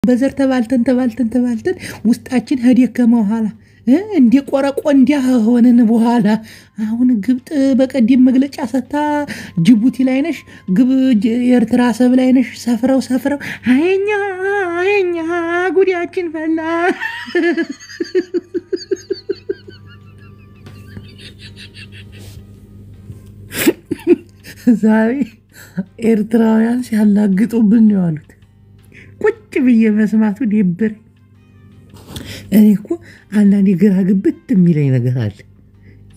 በዘር ተባልተን ውስጣችን ሄደከመ በኋላ እንዴ ቆረቆ እንዲያ ሆነን በኋላ አሁን ግብጥ በቀደም መግለጫ ሰታ ጅቡቲ ላይ ነሽ ኤርትራ ሰብ ላይ ነሽ ሰፍረው አየኛ ጉዲያችን ፈላ ዛሬ ኤርትራውያን ሲያላግጡብን ነው ያሉት ቁጭ ብዬ መስማቱ ደብር እኔ እኮ አንዳንዴ ግራ ግብት የሚለኝ ነገር አለ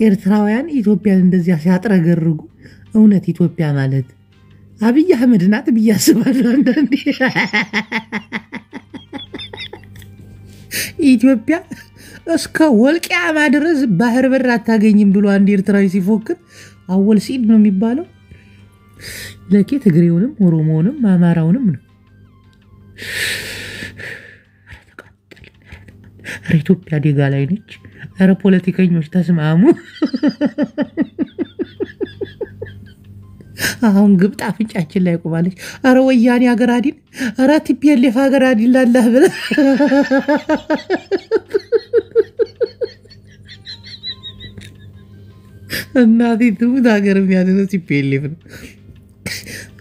ኤርትራውያን ኢትዮጵያን እንደዚያ ሲያጥረገርጉ እውነት ኢትዮጵያ ማለት አብይ አህመድ ናት ብያስባለሁ አንዳንዴ ኢትዮጵያ እስከ ወልቂያማ ድረስ ባህር በር አታገኝም ብሎ አንድ ኤርትራዊ ሲፎክር አወል ሲድ ነው የሚባለው ለኬ ትግሬውንም ኦሮሞውንም አማራውንም ነው ኢትዮጵያ አደጋ ላይ ነች አረ ፖለቲከኞች ተስማሙ አሁን ግብጥ አፍንጫችን ላይ ቆማለች አረ ወያኔ ሀገር አዲን አረ ቲፒኤልኤፍ ሀገር አዲን ላላህ ብለ እናቴ ትሙት ሀገር የሚያድነው ቲፒኤልኤፍ ነው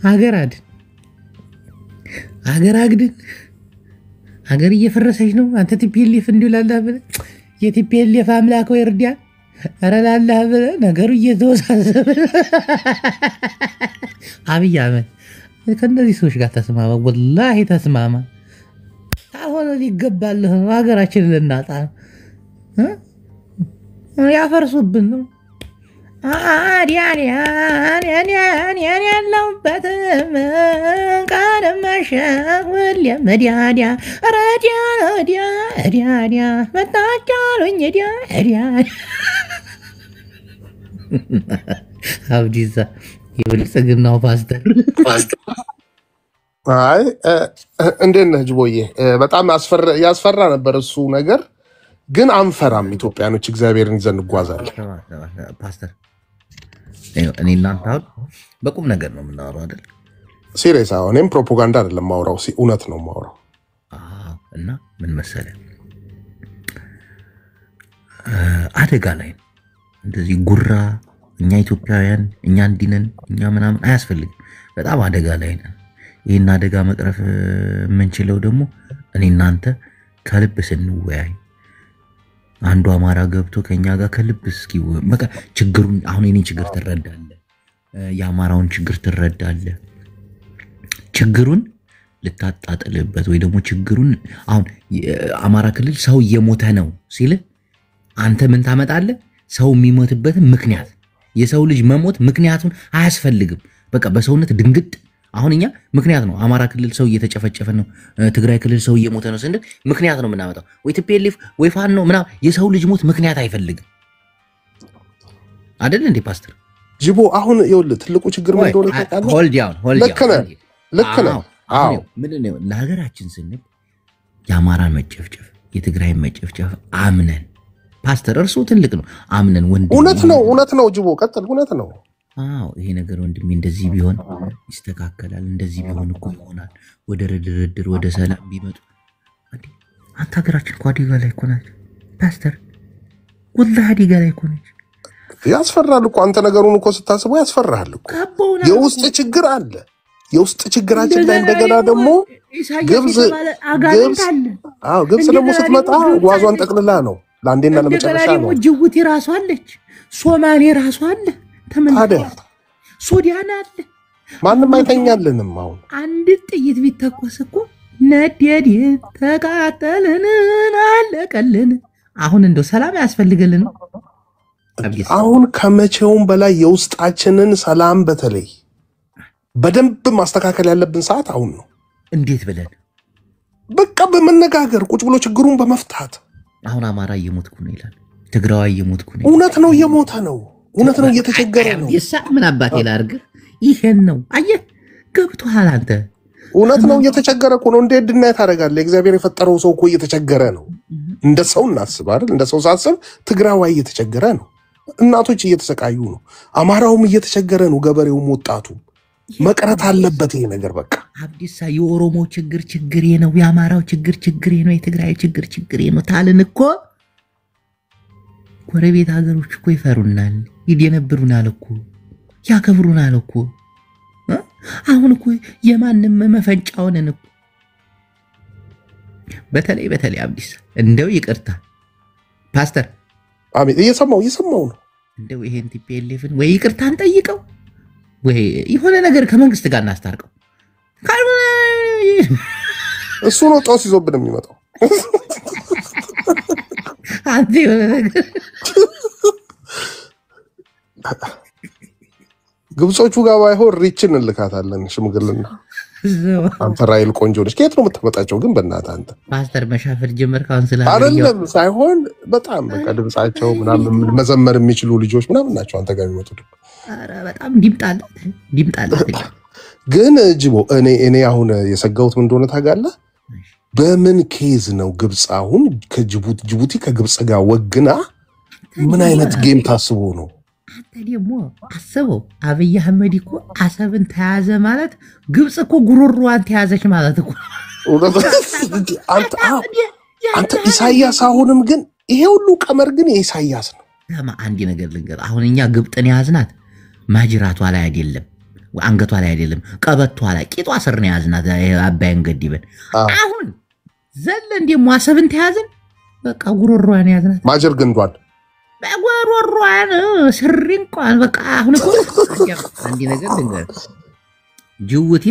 ሀገር አድን ሀገር አግድን ሀገር እየፈረሰች ነው አንተ ቲፒኤልኤፍ እንዲላላህ ብለ የቲፒኤልኤፍ አምላክ ወይ እርዳ አረ ላላህ ብለ ነገሩ እየተወሳሰበ አብይ አህመድ ከነዚህ ሰዎች ጋር ተስማማ ወላሂ ተስማማ አሁን ሊገባል ሀገራችንን ልናጣ ያፈርሱብን ነው አዲያ ያለውበት ቃለማሽ ለመዲያዲያ አዲያ መጣቻሉኝ ዲያ አብዲዛ የብልጽግናው ፓስተር አይ እንዴት ነህ ጅቦዬ በጣም ያስፈራ ነበር እሱ ነገር ግን አንፈራም ኢትዮጵያኖች እግዚአብሔርን ይዘን እንጓዛለን ፓስተር እኔ እናንተ በቁም ነገር ነው የምናወራው አይደል ሲሪየስ እኔም ፕሮፓጋንዳ አይደለም ማውራው እውነት ነው ማውራው እና ምን መሰለህ አደጋ ላይ እንደዚህ ጉራ እኛ ኢትዮጵያውያን እኛ እንዲነን እኛ ምናምን አያስፈልግም በጣም አደጋ ላይ ነን ይሄን አደጋ መቅረፍ የምንችለው ደግሞ እኔ እናንተ ከልብ ስንወያይ አንዱ አማራ ገብቶ ከኛ ጋር ከልብ እስኪ በቃ ችግሩን አሁን የኔ ችግር ትረዳለህ የአማራውን ችግር ትረዳለህ ችግሩን ልታጣጥልበት ወይ ደግሞ ችግሩን አሁን አማራ ክልል ሰው እየሞተ ነው ሲል አንተ ምን ታመጣለህ ሰው የሚሞትበት ምክንያት የሰው ልጅ መሞት ምክንያቱን አያስፈልግም በቃ በሰውነት ድንግጥ አሁን እኛ ምክንያት ነው አማራ ክልል ሰው እየተጨፈጨፈ ነው ትግራይ ክልል ሰው እየሞተ ነው ስንል ምክንያት ነው ምናመጣው ወይ ቲፒኤልኤፍ ወይ ፋኖ ነው ምና የሰው ልጅ ሞት ምክንያት አይፈልግም አይደል እንዴ ፓስተር ጅቦ አሁን ይኸውልህ ትልቁ ችግር ምን እንደሆነ ታውቃለህ ልክ ነህ አዎ ምን ነው ለሀገራችን ስንል የአማራን መጨፍጨፍ የትግራይን መጨፍጨፍ አምነን ፓስተር እርሱ ትልቅ ነው አምነን እውነት ነው ጅቦ ቀጥል እውነት ነው አዎ ይሄ ነገር ወንድሜ እንደዚህ ቢሆን ይስተካከላል እንደዚህ ቢሆን እኮ ይሆናል ወደ ድርድር ወደ ሰላም ቢመጡ አንተ ሀገራችን እኮ አደጋ ላይ እኮ ናት ፓስተር ወላሂ አደጋ ላይ እኮ ነች ያስፈራል እኮ አንተ ነገሩን እኮ ስታስበው ያስፈራል እኮ የውስጥ ችግር አለ የውስጥ ችግራችን ላይ እንደገና ደግሞ ግብጽ ደግሞ ስትመጣ ጓዟን ጠቅልላ ነው ለአንዴና ለመጨረሻ ነው ጅቡቲ ራሷ አለች ሶማሌ ራሷ አለ ታዲያ ሱዳን አለ ማንም አይተኛልንም አሁን አንድ ጥይት ቢተኮስ እኮ ነደድን ተቃጠልን አለቀልን አሁን እንደው ሰላም ያስፈልግልን አሁን ከመቼውም በላይ የውስጣችንን ሰላም በተለይ በደንብ ማስተካከል ያለብን ሰዓት አሁን ነው እንዴት ብለን በቃ በመነጋገር ቁጭ ብሎ ችግሩን በመፍታት አሁን አማራ እየሞትኩ ነው ይላል ትግራዋይ እየሞትኩ ነው እውነት ነው እየሞተ ነው እውነት ነው እየተቸገረ ነው ይሳቅ ምን አባቴ ላርግ ይሄን ነው አየህ ገብቶሃል አንተ እውነት ነው እየተቸገረ እኮ ነው እንዴት ድና ታረጋለህ እግዚአብሔር የፈጠረው ሰው እኮ እየተቸገረ ነው እንደ ሰው እናስብ አይደል እንደ ሰው ሳስብ ትግራዋይ እየተቸገረ ነው እናቶች እየተሰቃዩ ነው አማራውም እየተቸገረ ነው ገበሬውም ወጣቱ መቅረት አለበት ይሄ ነገር። በቃ አብዲሳ የኦሮሞ ችግር ነው፣ የአማራው ችግር ነው፣ የትግራይ ችግር ነው ታልን እኮ ጎረቤት ሀገሮች እኮ ይፈሩናል፣ ይደነብሩናል እኮ ያከብሩናል እኮ። አሁን እኮ የማንም መፈንጫውን እኮ በተለይ አብዲሳ እንደው ይቅርታ ፓስተር አሜን እየሰማው ነው። እንደው ይሄን ቲፒኤልኤፍን ወይ ይቅርታን ጠይቀው ወይ የሆነ ነገር ከመንግስት ጋር እናስታርቀው። እሱ ነው ጦስ ይዞብን የሚመጣው። አንተ ግብጾቹ ጋር ባይሆን ሪችን እንልካታለን ሽምግልና። አንተ ራይል ቆንጆ ነሽ፣ ከየት ነው የምትመጣቸው ግን? በእናትህ አንተ ፓስተር መሻፈር ጀመር ካውንስል አይደለም ሳይሆን በጣም በቃ ድምጻቸው ምናምን መዘመር የሚችሉ ልጆች ምናምን ናቸው አንተ ጋር የሚመጡት። ኧረ በጣም ዲምጣላት ግን ጅቦ እኔ አሁን የሰጋሁት ምን እንደሆነ ታውቃለህ? በምን ኬዝ ነው ግብጽ አሁን ጅቡቲ ከግብጽ ጋር ወግና ምን አይነት ጌም ታስቦ ነው? አንተ ደግሞ አስበው፣ አብይ አህመድ እኮ አሰብን ተያዘ ማለት ግብጽ እኮ ጉሮሮዋን ተያዘች ማለት እኮ። አንተ ኢሳያስ አሁንም ግን ይሄ ሁሉ ቀመር ግን የኢሳያስ ነው። አንድ ነገር ልንገር፣ አሁን እኛ ግብጥን ያዝናት ማጅራቷ ላይ አይደለም፣ አንገቷ ላይ አይደለም፣ ቀበቷ ላይ ቂጧ ስር ነው ያዝናት። አባይን ገድበን አሁን ዘለን ደግሞ አሰብን ተያዝን፣ በቃ ጉሮሮዋን ያዝናት ማጀር ግንዷን በጉሮሮዋን ስሪ እንኳን በቃ። አሁን እኮ አንድ ነገር ልንገር፣ ጅቡቲ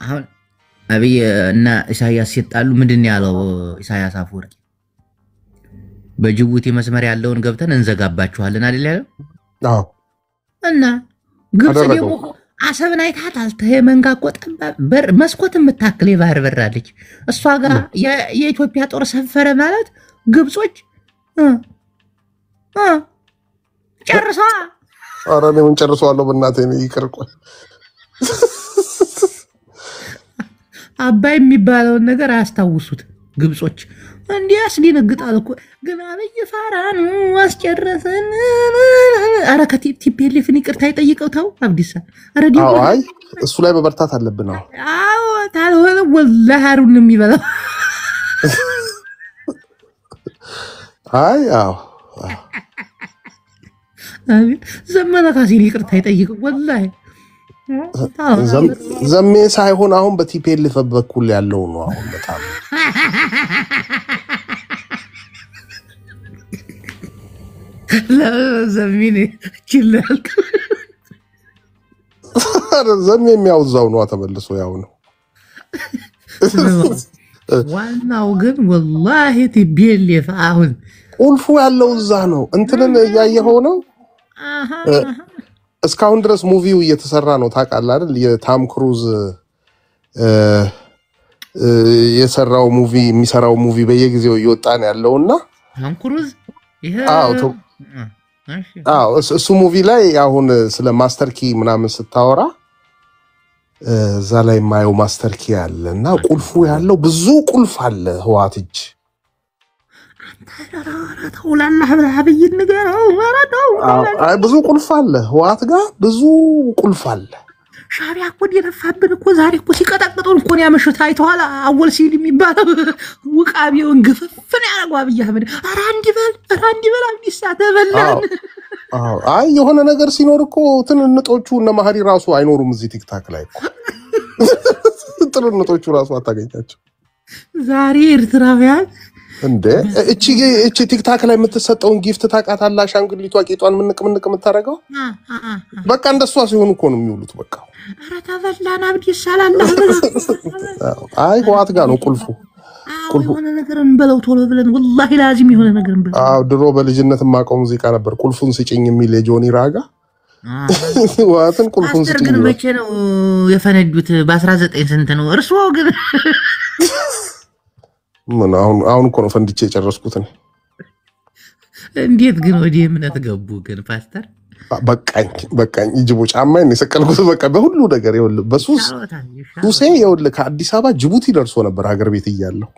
አሁን አብይ እና ኢሳያስ ሲጣሉ ምንድን ያለው ኢሳያስ አፈወርቂ? በጅቡቲ መስመር ያለውን ገብተን እንዘጋባችኋለን አይደል ያለው? አዎ። እና ግብጽ ደግሞ አሰብን አይታታል። ተመንጋ ቆጠባ መስኮት የምታክል የባህር በር አለች። እሷ ጋር የኢትዮጵያ ጦር ሰፈረ ማለት ግብጾች ጨርሷ። ኧረ እኔ ምን ጨርሰዋለሁ በእናትህ ነው ይቅርቆይ። አባይ የሚባለውን ነገር አያስታውሱት ግብጾች። እንዲህ ያስደነግጣል እኮ። ግን አብይ ፋራን አስጨረሰን። ኧረ ከቲፒኤልኤፍን ይቅርታ ይጠይቀው ተው አብዲሳ። ኧረ ዲሞ አይ እሱ ላይ መበርታት አለብን። አዎ ታልሆነ ወላሂ ሀሩን የሚበላው። አይ አዎ ዘመነ ካሴን ይቅርታ ይጠይቀው ወላሂ። ዘሜ ሳይሆን አሁን በቲፒኤልኤፍ በኩል ያለው ነው። አሁን በጣም ለዘሚኔ ችላልክ ዘሜ የሚያውዛው ነው ተመልሶ ያው ነው። ዋናው ግን ወላሂ ቲፒኤልኤፍ አሁን ቁልፉ ያለው እዛ ነው። እንትንን እያየኸው ነው። እስካሁን ድረስ ሙቪው እየተሰራ ነው ታውቃለህ አይደል? የታም ክሩዝ የሰራው ሙቪ የሚሰራው ሙቪ በየጊዜው እየወጣ ነው ያለውና ታም ክሩዝ ይሄ እሱ ሙቪ ላይ አሁን ስለ ማስተር ኪ ምናምን ስታወራ እዛ ላይ የማየው ማስተር ኪ አለ እና ቁልፉ ያለው ብዙ ቁልፍ አለ ህዋት እጅ። አይ ብዙ ቁልፍ አለ ህዋት ጋር ብዙ ቁልፍ አለ። ሻዕቢያ እኮ የነፋብን እኮ ዛሬ እኮ ሲቀጠቅጡን እኮ ነው ያመሹት። አይተዋል። አወል ሲል የሚባለው ውቃቢውን ግፍፍን ያደረገው አብይ አህመድ። ኧረ እንዲበል አብዲሳ ተበላን። አይ የሆነ ነገር ሲኖር እኮ ትንንጦቹ እነ ማህሪ ራሱ አይኖሩም እዚህ ቲክታክ ላይ እኮ። ትንንጦቹ ራሱ አታገኛቸው ዛሬ ኤርትራውያን እንዴ። እቺ ቲክታክ ላይ የምትሰጠውን ጊፍት ታውቃታለህ? አሻንጉሊቷ ቂጧን ምንቅ የምታረገው በቃ እንደሷ ሲሆን እኮ ነው የሚውሉት። በቃ ኧረ ተበላን አብዲሳ ላላ። አይ ህዋት ጋር ነው ቁልፉ። የሆነ ነገር እንበለው ቶሎ ብለን ወላሂ ላዚም የሆነ ነገር እንበለው። ድሮ በልጅነት የማውቀው ሙዚቃ ነበር ቁልፉን ስጭኝ የሚል የጆኒ ራጋ። ህዋትን ቁልፉን ስጭኝ። ግን መቼ ነው የፈነዱት? በ19 ስንት ነው? እርስዎ ግን ምን አሁን እኮ ነው ፈንድቼ የጨረስኩት ነው። እንዴት ግን ወደ እምነት ገቡ ግን ፓስተር? በቃኝ ጅቦ ጫማዬን የሰቀልኩት በቃ በሁሉ ነገር ይኸውልህ። በሱስ ሱሴ ይኸውልህ ከአዲስ አበባ ጅቡቲ ደርሶ ነበር ሀገር ቤት እያለሁ።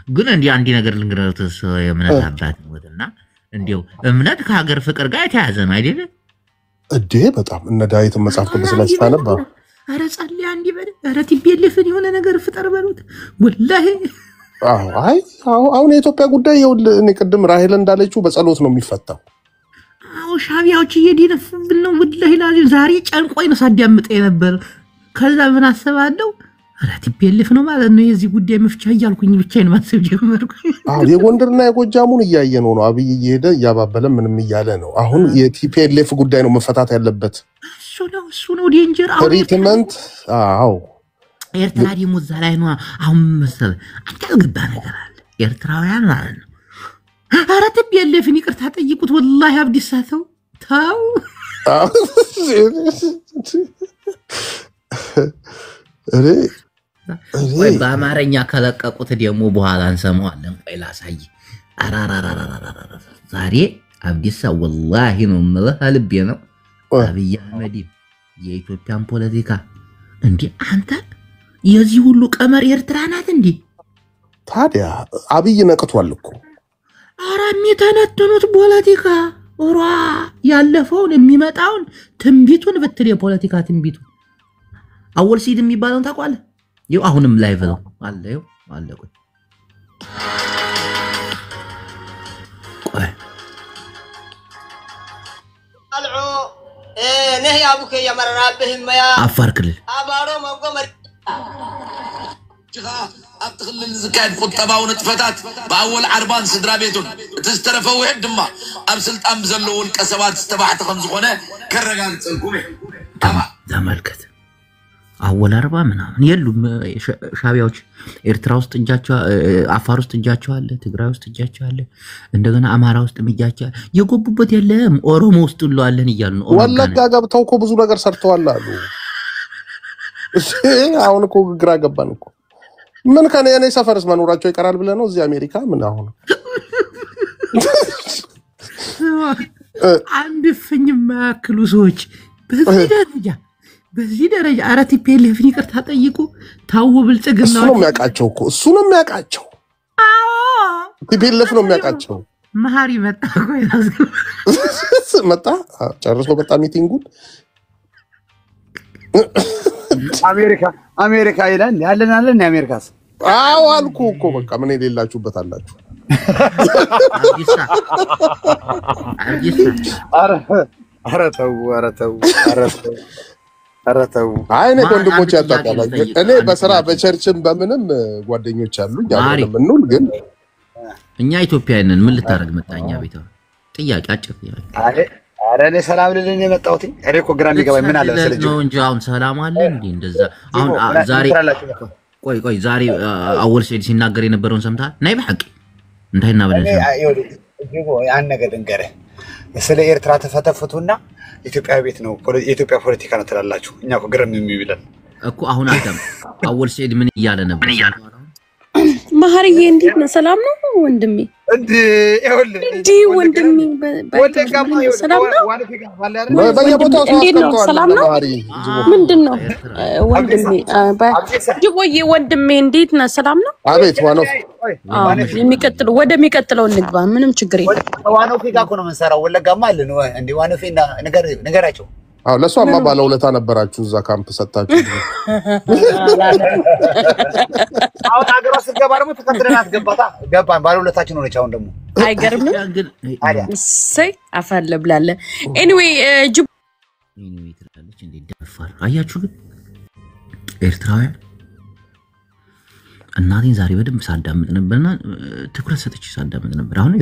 ግን እንዲህ አንድ ነገር ልንገርህ፣ የእምነት አባት ሞትና እንዲያው እምነት ከሀገር ፍቅር ጋር የተያዘ ነው አይደለ? እዴ በጣም እነ ዳዊት መጽሐፍ ቅዱስ ላይ ስታነባ አረ ጸልይ አንዲ በል አረ ቲቤልፍን የሆነ ነገር ፍጠር በሉት ወላሂ አሁን የኢትዮጵያ ጉዳይ ይኸውልህ እኔ ቅድም ራሄል እንዳለችው በጸሎት ነው የሚፈታው ሻቢያዎች እየደነፉብን ነው ወላሂ ላዚም ዛሬ ጨንቆይ ነው ሳዳምጥ የነበር ከዛ ምን አሰባለሁ አረ ቲቤልፍ ነው ማለት ነው የዚህ ጉዳይ መፍቻ እያልኩኝ ብቻዬን ማሰብ ጀመርኩ የጎንደርና የጎጃሙን እያየ ነው አብይ እየሄደ እያባበለ ምንም እያለ ነው አሁን የቲፒኤልኤፍ ጉዳይ ነው መፈታት ያለበት እሱ ነው ዴንጀር ትሪትመንት ኤርትራ ደግሞ እዛ ላይ ነው አሁን መሰለህ አንተ ግባ ነገር አለ ኤርትራውያን ማለት ነው አረ ቲፒኤልኤፍን ይቅርታ ጠይቁት ወላሂ አብዲሳ ተው ወይ በአማርኛ ከለቀቁት ደግሞ በኋላ እንሰማዋለን ቆይ ላሳይ ዛሬ አብዲሳ ወላሂ ነው የምልህ ልቤ ነው አብይ አህመድ የኢትዮጵያን ፖለቲካ እንዴ አንተ የዚህ ሁሉ ቀመር ኤርትራ ናት እንዴ ታዲያ አብይ ነቅቷል እኮ አራም የተነተኑት ፖለቲካ ኦራ ያለፈውን የሚመጣውን ትንቢቱን ብትል የፖለቲካ ትንቢቱ አወል ሲድ የሚባለውን ታውቃለህ ይው አሁንም ላይቭ ነው አለ ይው አለ ቆይ አልዑ ነህ ያቡከ ያመራብህም ያ አፋር ክልል አባሮ መቆመር أتخلل زكاة فتبا ونتفتات بأول عربان سدرا بيتون تسترفوا وحد دما أبسلت أمزلو والكسبات استباحت خمس خونة كرقان تسلكومي تملكت أول أربعة منها يلو شابيوش إرترا وسط الجاتشوا عفار وسط الجاتشوا هلا تقرا وسط الجاتشوا هلا عندنا أمارا وسط الجاتشوا يقوبوا بديلهم أورومو وسط اللو هلا نيجالن ولا جاجا بتوكو بزولا غير سرتوا هلا አሁንኮ ግራ ገባንኮ ምን ከኔ እኔ ሰፈርስ መኖራቸው ይቀራል ብለ ነው እዚህ አሜሪካ ምን አሁን አንድ ፍኝ ማክሉ ሰዎች በዚህ ደረጃ አራቲ ፒኤልኤፍን ይቅርታ ጠይቁ ታው ብልጽግና እሱ ነው የሚያቃቸው እኮ እሱ ነው የሚያቃቸው ፒኤልኤፍ ነው የሚያቃቸው መሐሪ መጣ ቆይታስ መጣ ጨርሶ በጣ ሚቲንጉን አሜሪካ ይላል ያለናለን የአሜሪካስ አዎ አልኩ እኮ በቃ ምን የሌላችሁበት አላችሁ አረተው አይኔ ወንድሞች ያጣጣላል እኔ በስራ በቸርችም በምንም ጓደኞች አሉኝ ያለው ምንል ግን እኛ ኢትዮጵያውያንን ምን ልታረግ መጣኛ ቤታ ጥያቄ አጭር ያለ አረኔ ሰላም ልልን የመጣሁት እኔ እኮ ግራ የሚገባኝ ምን አለ ስለዚህ ነው እንጂ አሁን ሰላም አለ እንዴ እንደዛ አሁን ዛሬ ቆይ ዛሬ አወል ሰይድ ሲናገር የነበረውን ሰምታል ናይ በሐቂ እንታይና በለሽ እጅጎ ያን ነገር እንገረ ስለ ኤርትራ ተፈተፈቱና ኢትዮጵያ ቤት ነው የኢትዮጵያ ፖለቲካ ነው ተላላችሁ እኛ እኮ ግርም የሚብለን እኮ አሁን አዳም አወል ሰይድ ምን ይያለ ነበር ማህሪዬ እንዴት ነው ሰላም ነው ወንድሜ እንዴ ወንድሜ ሰላም ነው በየቦታው ሰላም ነው ምንድነው ወንድሜ ጅቦዬ ወንድሜ እንዴት ነው ሰላም ነው አቤት ዋኖፍ ወደሚቀጥለው እንግባ ምንም ችግር የለም ዋኖፍ ጋር ነው መንሰራው ወለጋማ አለ ነው እንዴ ዋኖፍና ነገራቸው አው ለሷማ ባለውለታ ነበራችሁ እዛ ካምፕ ሰጣችሁ አው ታገራ ስገባ ደግሞ ተከትለናት ገባን ባለውለታችን ሆነች አሁን ደግሞ አይገርምም ሰይ አፈለ ብላለ ኤኒዌይ ትላለች እንዴ ደፋር አያችሁ ግን ኤርትራውያን እናቴን ዛሬ በደንብ ሳዳምጥ ነበርና ትኩረት ሰጥቼ ሳዳምጥ ነበር አሁን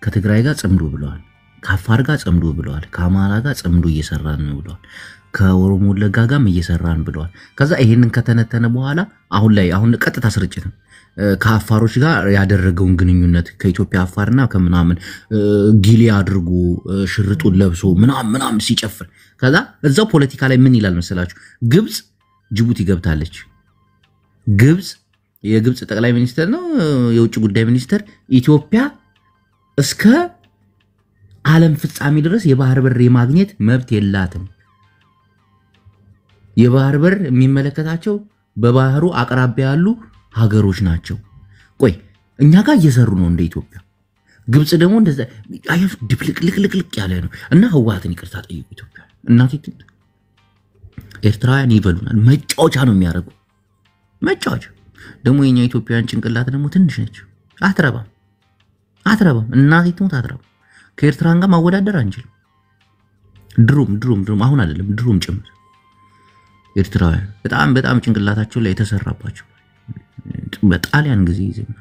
ከትግራይ ጋር ጽምዶ ብለዋል ከአፋር ጋር ጽምዶ ብለዋል ከአማራ ጋር ጽምዶ እየሰራን ነው ብለዋል ከኦሮሞ ወለጋ ጋርም እየሰራን ብለዋል ከዛ ይሄንን ከተነተነ በኋላ አሁን ቀጥታ ስርጭት ነው ከአፋሮች ጋር ያደረገውን ግንኙነት ከኢትዮጵያ አፋርና ከምናምን ጊሊ አድርጎ ሽርጡን ለብሶ ምናምን ሲጨፍር ከዛ እዛው ፖለቲካ ላይ ምን ይላል መሰላችሁ ግብጽ ጅቡቲ ገብታለች ግብጽ የግብጽ ጠቅላይ ሚኒስትር ነው የውጭ ጉዳይ ሚኒስትር ኢትዮጵያ እስከ ዓለም ፍጻሜ ድረስ የባህር በር የማግኘት መብት የላትም የባህር በር የሚመለከታቸው በባህሩ አቅራቢያ ያሉ ሀገሮች ናቸው ቆይ እኛ ጋር እየሰሩ ነው እንደ ኢትዮጵያ ግብጽ ደግሞ እንደዛ አያችሁ ድብልቅልቅልቅ ያለ ነው እና ህወሓትን ይቅርታ ጠይቁ ኢትዮጵያ እናቴ ኤርትራውያን ይበሉናል መጫወቻ ነው የሚያደርጉ መጫወቻ ደግሞ የኛ ኢትዮጵያውያን ጭንቅላት ደግሞ ትንሽ ነች አትረባም እናቴ ትሙት አትረባም ከኤርትራን ጋር ማወዳደር አንችልም ድሩም አሁን አይደለም ድሩም ጭምር ኤርትራውያን በጣም ጭንቅላታቸው ላይ የተሰራባቸው በጣሊያን ጊዜ ይዘና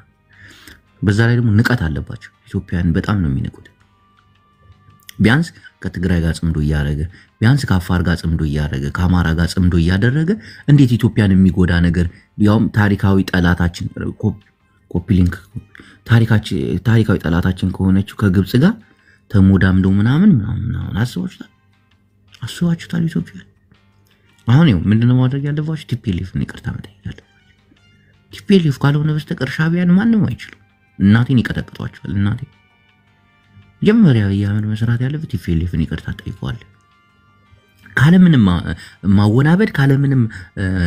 በዛ ላይ ደግሞ ንቀት አለባቸው ኢትዮጵያን በጣም ነው የሚነቁት ቢያንስ ከትግራይ ጋር ጽምዶ ያያረገ ቢያንስ ከአፋር ጋር ጽምዶ ያያረገ ከአማራ ጋር ጽምዶ ያያደረገ እንዴት ኢትዮጵያን የሚጎዳ ነገር ያውም ታሪካዊ ጠላታችን ኮፒሊንክ ታሪካዊ ጠላታችን ከሆነችው ከግብጽ ጋር ተሞዳምዶ ምናምን አስባችሁታል ኢትዮጵያ አሁን ነው ምንድነው ማድረግ ያለባችሁ ቲፒኤልኤፍን ይቅርታ መጠየቅ ያለባችሁ ቲፒኤልኤፍ ካልሆነ በስተቀር ሻዕቢያን ማንም አይችልም እናቴን ይቀጠቅጧቸዋል እናቴ ጀመሪያ ያመን መስራት ያለበት ቲፒኤልኤፍን ይቅርታ ጠይቋል ካለምንም ማወናበድ ካለምንም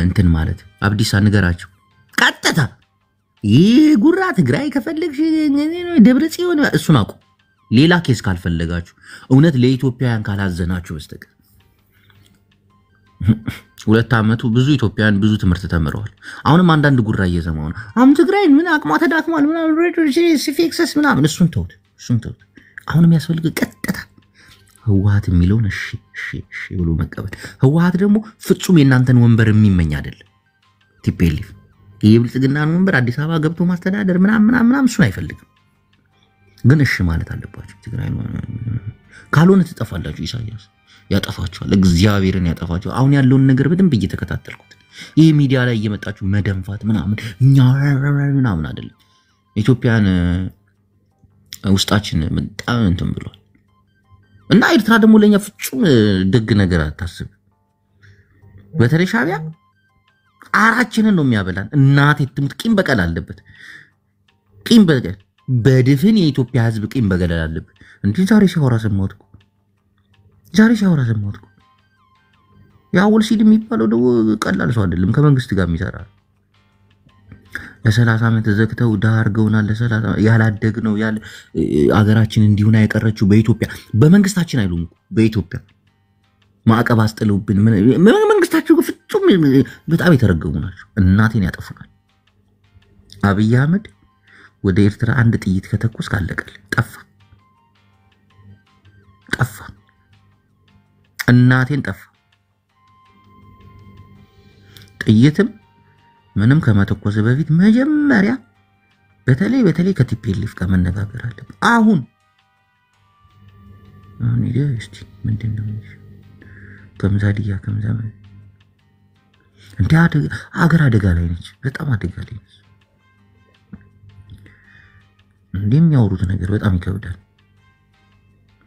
እንትን ማለት አብዲሳ ንገራቸው ቀጥታ ይጉራ ትግራይ ከፈለግሽ ደብረጽዮን እሱን አቁ ሌላ ኬስ ካልፈለጋችሁ እውነት ለኢትዮጵያውያን ካላዘናችሁ በስተቀር 2 ዓመቱ ብዙ ኢትዮጵያውያን ብዙ ትምህርት ተምረዋል አሁንም አንዳንድ ጉራ እየሰማው ነው አሁን ትግራይን ምን አቅሟ ተዳክሟል ምናምን ሲፊክስስ ምናምን እሱን ተውት አሁንም ያስፈልግ ቀጥታ ህወሓት የሚለውን እሺ ብሎ መቀበል ህወሓት ደግሞ ፍጹም የናንተን ወንበር የሚመኝ አይደለም ቲፒኤልኤፍ የብልጽግናን ወንበር አዲስ አበባ ገብቶ ማስተዳደር ምናምን እሱን አይፈልግም ግን እሺ ማለት አለባችሁ ትግራይ ካልሆነ ትጠፋላችሁ ኢሳያስ ያጠፋችኋል እግዚአብሔርን ያጠፋችኋል አሁን ያለውን ነገር በደንብ እየተከታተልኩት ይሄ ሚዲያ ላይ እየመጣችሁ መደንፋት ምናምን አይደለም ኢትዮጵያን ውስጣችን በጣም እንትን ብሏል እና ኤርትራ ደግሞ ለኛ ፍጹም ደግ ነገር አታስብ በተለይ ሻዕቢያ አራችንን ነው የሚያበላን እናቴ ትሙት ቂም በቀል አለበት ቂም በቀል በድፍን የኢትዮጵያ ህዝብ ቂም በቀል አለበት እንዴ ዛሬ ሲያወራ ሰማሁት ያውል ሲድ የሚባለው ደግሞ ቀላል ሰው አይደለም ከመንግስት ጋር የሚሰራ ለ30 ዓመት ዘግተው ዳርገውናል ለ30 ያላደግ ነው ያለ አገራችን እንዲሁና ያቀረችው በኢትዮጵያ በመንግስታችን አይሉም በኢትዮጵያ ማዕቀብ አስጥለውብን መንግስታቸው ፍጹም በጣም የተረገሙ ናቸው እናቴን ያጠፉናል አብይ አህመድ ወደ ኤርትራ አንድ ጥይት ከተኮስ ካለቀል ጠፋ እናቴን ጠፋ ጥይትም ምንም ከመተኮስ በፊት መጀመሪያ በተለይ ከቲፒኤልኤፍ ጋር መነጋገር አለበት አሁን ይደስቲ ምንድነው ከምዛዲያ ከምዛመን እንዴ አገር ላይ ነች በጣም አደጋ ላይ ነች እንደሚያወሩት ነገር በጣም ይከብዳል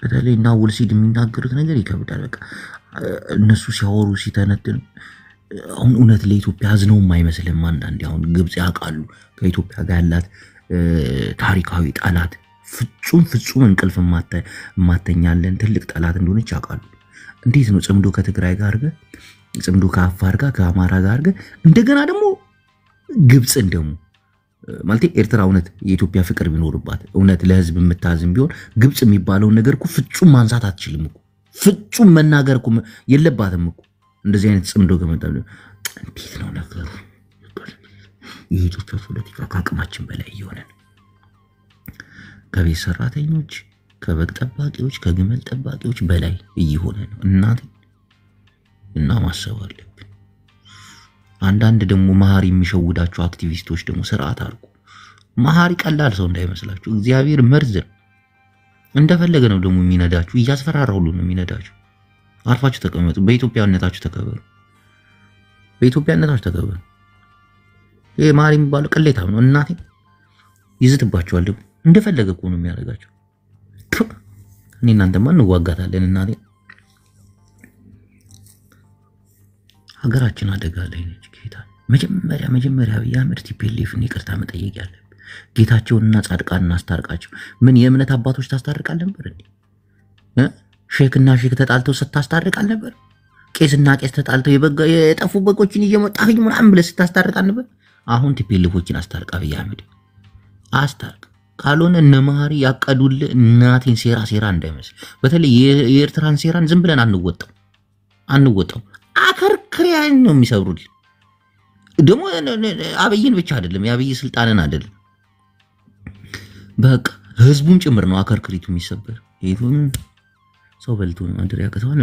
በተለይ እና ውልሲድ የሚናገሩት ነገር ይከብዳል በቃ እነሱ ሲያወሩ ሲተነትኑ አሁን እውነት ለኢትዮጵያ አዝነው የማይመስልም አንዳንዴ አሁን ግብጽ ያቃሉ ከኢትዮጵያ ጋር ያላት ታሪካዊ ጠላት ፍጹም እንቅልፍ ማተኛለን ትልቅ ጠላት እንደሆነች ያቃሉ እንዴት ነው ጽምዶ ከትግራይ ጋር አርገ ጽምዶ ከአፋር ጋር ከአማራ ጋር አርገ እንደገና ደግሞ ግብጽ እንደሞ ማለት ኤርትራ እውነት የኢትዮጵያ ፍቅር ቢኖርባት እውነት ለህዝብ የምታዝም ቢሆን ግብጽ የሚባለው ነገር እኮ ፍጹም ማንሳት አትችልም እኮ ፍጹም መናገር እኮ የለባትም እኮ እንደዚህ አይነት ጽምዶ ከመጣሉ እንዴት ነው ነገሩ የኢትዮጵያ ፖለቲካ ከአቅማችን በላይ ይሆናል ከቤት ሰራተኞች ከበግ ጠባቂዎች ከግመል ጠባቂዎች በላይ እየሆነ ነው እና ማሰብ አለብን አንዳንድ ደግሞ መሐሪ የሚሸውዳቸው አክቲቪስቶች ደግሞ ስርዓት አርጉ መሐሪ ቀላል ሰው እንዳይመስላችሁ እግዚአብሔር መርዝ እንደፈለገ ነው ደግሞ የሚነዳችሁ እያስፈራራ ሁሉ ነው የሚነዳችሁ አርፋችሁ ተቀመጡ በኢትዮጵያነታችሁ ተከበሩ ይሄ መሐሪ የሚባለው ቅሌታም ነው እናቴ ይዝትባችኋል ደግሞ እንደፈለገ እኮ ነው የሚያደርጋቸው እኔ እናንተማ እንዋጋታለን እናቴ ሀገራችን አደጋ ላይ ነች ጌታ መጀመሪያ ያምር ቲፒኤልኤፍን ይቅርታ መጠየቅ ያለበት ጌታቸውንና ጻድቃንን አስታርቃቸው ምን የእምነት አባቶች ታስታርቃል ነበር እንዴ ሼክና ሼክ ተጣልተው ስታስታርቃል ነበር ቄስና ቄስ ተጣልተው የጠፉ በጎችን እየመጣኝ ምናምን ብለ ስታስታርቃል ነበር አሁን ቲፒኤልኤፎችን አስታርቃ ያምድ አስታርቅ ካልሆነ እነ መሀሪ ያቀዱልህ እናቴን ሴራ እንዳይመስል። በተለይ የኤርትራን ሴራን ዝም ብለን አንወጣው አከርክሪያን ነው የሚሰብሩልህ። ደግሞ አብይን ብቻ አይደለም የአብይ ስልጣንን አይደለም በቃ ህዝቡን ጭምር ነው አከርክሪቱ የሚሰበር። ይሁን ሰው በልቶ ማድር ያቀተዋል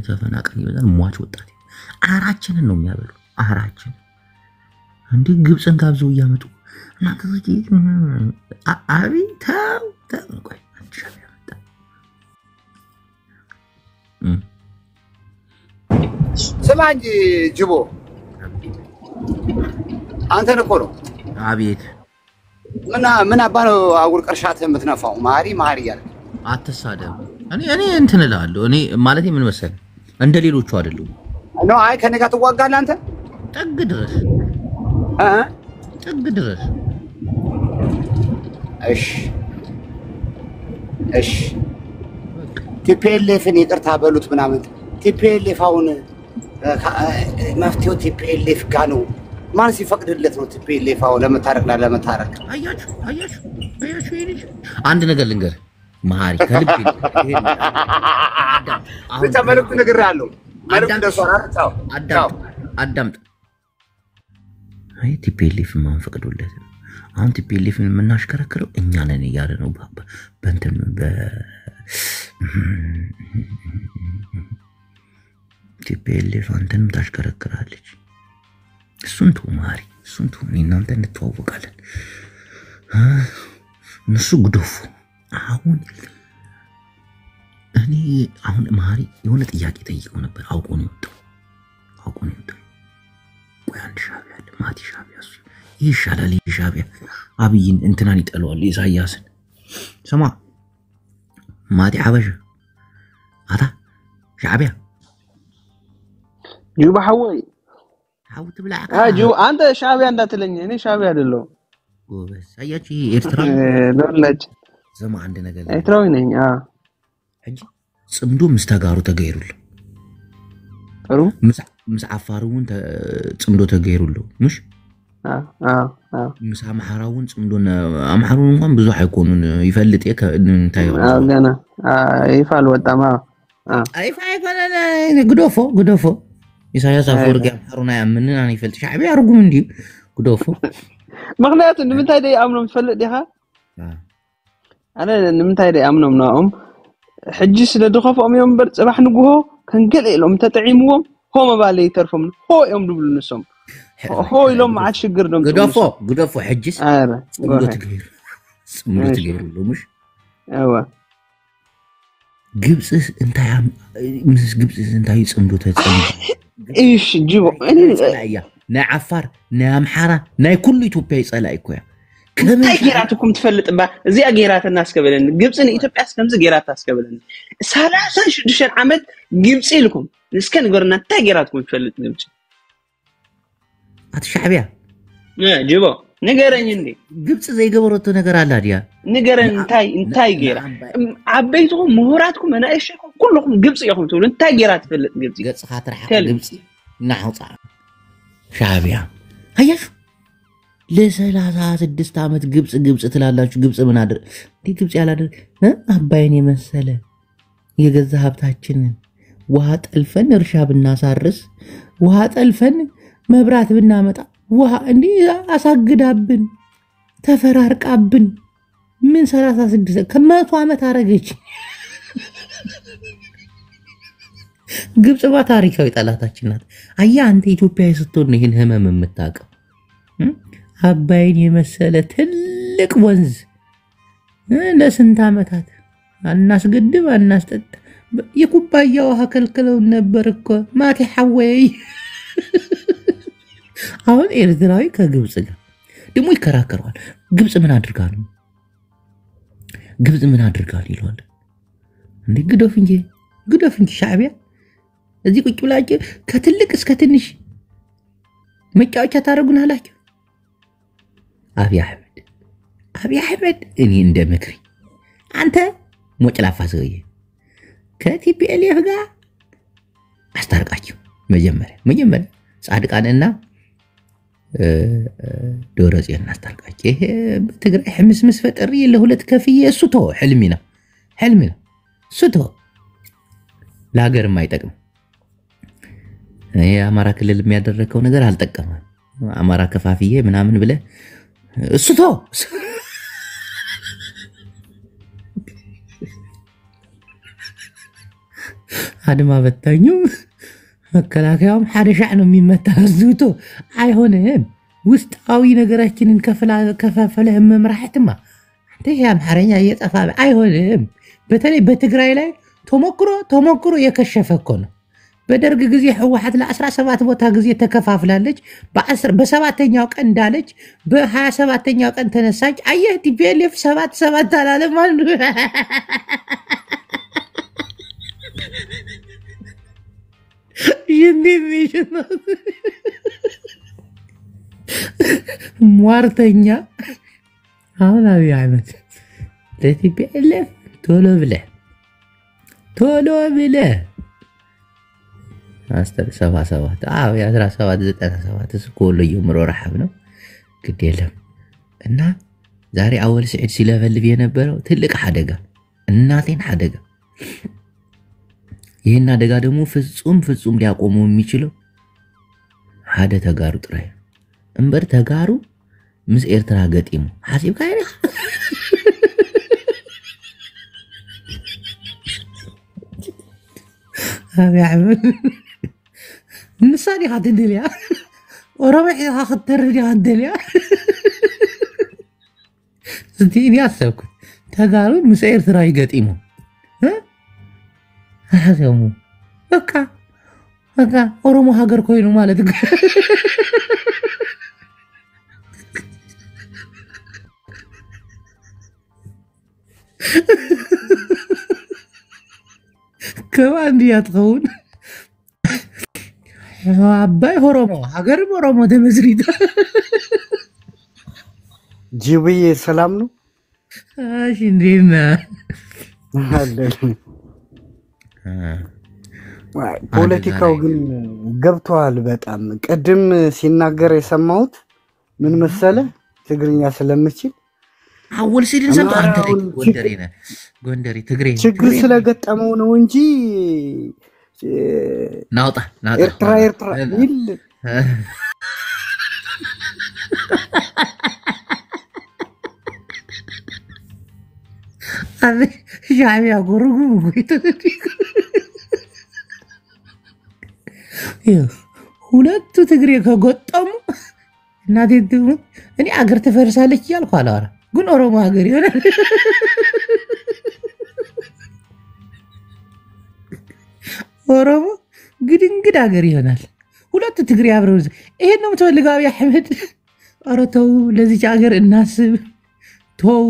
ተፈናቃይ ይበዛል ሟች ወጣት አራችንን ነው የሚያበሉ አራችን እንዴ ግብፅን ጋብዘው እያመጡ እና ከዚህ አብይ ታው ቆይ አንቺ ያመጣ ስማ እንጂ ጅቦ አንተን እኮ ነው አቤት ምን አባ ነው አጉር ቀርሻት የምትነፋው ማሪ ያለ አትሳደብ እኔ እንትን እላለሁ እኔ ማለት ምን መሰለህ እንደ ሌሎቹ አይደለም ነው አይ ከኔ ጋር ትዋጋለህ አንተ ጥግ ድረስ እሺ ቲፒኤልኤፍን ይቅርታ በሉት ምናምን ቲፒኤልኤፍ አሁን መፍትሄው ቲፒኤልኤፍ ጋር ነው ማን ሲፈቅድለት ነው ቲፒኤልኤፍ አሁን ለመታረቅ አያችሁ ይሄ አንድ ነገር ልንገር መሀሪ ከልብ ብቻ መልዕክት ነግሬሃለሁ መልዕክት ደርሷል አዳምጥ አይ ቲፒኤልኤፍ ማን ፈቅዶለት አሁን ቲፒኤልኤፍን የምናሽከረክረው እኛ ነን እያለ ነው በእንትን ቲፒኤልኤፍ አንተንም ታሽከረክራለች እሱን መሀሪ እናንተ እንተዋወቃለን እነሱ ጉዶፉ አሁን መሀሪ የሆነ ጥያቄ ጠይቀው ነበር አውቆ ነው የወጣው ቆይ አንድ ሻዕቢያ አለ ማቲ ሻዕቢያ እሱ ይሻላል ሻዕቢያ አብይን እንትናን ይጠለዋል ኢሳያስን ስማ ማቲ ሐበሻ አታ ሻዕቢያ ጁባ ሐወይ ሐውት ብላ ጁ አንተ ሻዕቢያ እንዳትለኝ እኔ ሻዕቢያ አይደለሁ ጎበዝ አያችሁ ኤርትራ ለላጭ ስማ አንድ ነገር ኤርትራዊ ነኝ እጂ ጽምዶ ምስተጋሩ ተገይሩል ጥሩ ምሳዓፋሩን ጽምዶ ተገይሩል ምሽ ምሳ ማሐራውን ጽምዶና አምሐሩን እንኳን ብዙ አይቆኑን ይፈልጥ እንታየው ገና ይፋል ወጣማ አይፋ ጉዶፎ ኢሳያስ አፈወርቂ አምሐሩና ያምንን አን ይፈልጥ ሻዕቢያ አርጉም እንዲ ጉዶፎ ምክንያቱ ንምንታይ ደይ አምኖም ትፈልጥ ዲኻ አነ ንምንታይ ደይ አምኖም ናኦም ሕጂ ስለ ድኸፎም እዮም በር ጽባሕ ንጉሆ ከንገለ ኢሎም ተጠዒምዎም ሆ መባለ ይተርፎም ሆ እዮም ድብሉ ንሶም ሆ ኢሎም ማዓት ሽግር ደም ጉዶፎ ሕጂስ አረ ጽምዶት ገይሩ ምሽ አዋ ግብጽስ እንታይ ጽምዶ ተጸምዶ እሺ ጅቦ እኔ ናይ ዓፋር ናይ አምሓራ ናይ ኩሉ ኢትዮጵያ ይጸላእ እኮ ያ ከመይ ጌራትኩም ትፈልጥባ እዚያ ጌራት እናስከበለን ግብጽን ኢትዮጵያ እስከምዝ ጌራት ታስከበለን 36 ዓመት ግብጽ ይልኩም እስከ ንገርና እንታይ ጌራትኩም ትፈልጥ ግብጽ አትሻዕቢያ ጅቦ ንገረኝ እንዴ ግብጽ ዘይገበረቶ ነገር አለ አዲያ ንገረኝ እንታይ ጌራ አበይቱኩም ምሁራትኩም እናይሽኩም ኩልኩም ግብጽ ይኹም ትብሉ እንታይ ጌራት ትፈልጥ ግብጽ ገጽ ኻትርሓ ግብጽ ናውጻ ሻዕቢያ አያሽ ለ36 ዓመት ግብጽ ትላላችሁ ግብጽ ምን አድር እንዴ ግብጽ ያላድር አባይን የመሰለ የገዛ ሀብታችንን ውሃ ጠልፈን እርሻ ብናሳርስ ውሃ ጠልፈን መብራት ብናመጣ ውሃ እንዴ አሳግዳብን ተፈራርቃብን ምን 36 ከመቶ ዓመት አረገች ግብጽ ታሪካዊ ጠላታችን ናት አያ አንተ ኢትዮጵያዊ ስትሆን ይሄን ህመም የምታቀው አባይን የመሰለ ትልቅ ወንዝ ለስንት ዓመታት አናስገድብ አናስጠጣ የኩባያ ውሃ ከልክለው ነበር እኮ ማቲ ሐወይ አሁን ኤርትራዊ ከግብጽ ጋር ደሞ ይከራከራል ግብጽ ምን አድርጋል ይሏል እንዴ ግዶፍ እንጂ ሻዕቢያ እዚህ ቁጭ ብላችሁ ከትልቅ እስከ ትንሽ መጫወቻ ታረጉናላችሁ አብይ አህመድ እኔ እንደምክሪ አንተ ሞጭላፋ ሰውዬ ከቲፒኤልኤፍ ጋር አስታርቃችሁ መጀመሪያ ጻድቃንና ደብረጽዮን እናስታርቃቸው። ይሄ በትግራይ ሕምስምስ ፈጠሪ ለሁለት ከፍዬ እሱ ተወው፣ ሕልሚ ነው እሱ ተወው፣ ለሀገርም አይጠቅም። የአማራ ክልል የሚያደረገው ነገር አልጠቀመም። አማራ ከፋፍዬ ምናምን ብለህ እሱ ተወው። አድማ በታኙም መከላከያውም ሓደ ሻዕ ነው የሚመታ። ዝቶ አይሆንም። ውስጣዊ ነገራችንን ከፋፈለህ መምራሕትማ አንተ የአምሓርኛ እየጠፋ አይሆንም። በተለይ በትግራይ ላይ ተሞክሮ የከሸፈ እኮ ነው። በደርግ ጊዜ ህወሓት ለ17 ቦታ ጊዜ ተከፋፍላለች። በሰባተኛው ቀን እንዳለች በ27ኛው ቀን ተነሳች። አየህ ቲፒኤልኤፍ 7 አላለም ማለት ነው። ሟርተኛ አሁን አብይ አህመድ ለቲፒኤልኤፍ ቶሎ ብለህ አስተር 77 የ1797 እስኮ ለየምሮ ረሐብ ነው ግድ የለም። እና ዛሬ አወል ስዒድ ሲለፈልፍ የነበረው ትልቅ አደጋ እናቴን አደጋ። ይሄን አደጋ ደግሞ ፍጹም ሊያቆመው የሚችለው ሓደ ተጋሩ ጥራይ እንበር ተጋሩ ምስ ኤርትራ ገጢሙ ሐሲብ ካይነ አብይ አህመድ ንሳዲ ኻትድልያ ኦሮምያ ኻትተርድያ ኻትድልያ ስቲኒ አሰብኩ ተጋሩ ምስ ኤርትራ ይገጢሙ አሐዘሙ በቃ ኦሮሞ ሀገር ኮይኑ ማለት ነው። كمان يتخون عباي هرمو حجر برمو ده مزريد جيبي سلام نو شندينا ፖለቲካው ግን ገብቷል በጣም ቀድም ሲናገር የሰማሁት ምን መሰለ ትግርኛ ስለምችል አወል ሲድን ሰምቶ አንተ ጎንደሬ ትግሬ ችግር ስለገጠመው ነው እንጂ ናውጣ ኤርትራ ይል አቤ ሻዕቢያ ጎርጉ ሁለቱ ትግሬ ከጎጠሙ እናቴ ትሙት እኔ አገር ትፈርሳለች እያልኩ አላወራ፣ ግን ኦሮሞ ሀገር ይሆናል። ኦሮሞ ግድንግድ ሀገር ይሆናል። ሁለቱ ትግሬ አብረው ይሄን ነው የምትፈልገው አብይ አህመድ? ኧረ ተው፣ ለዚች ሀገር እናስብ። ተው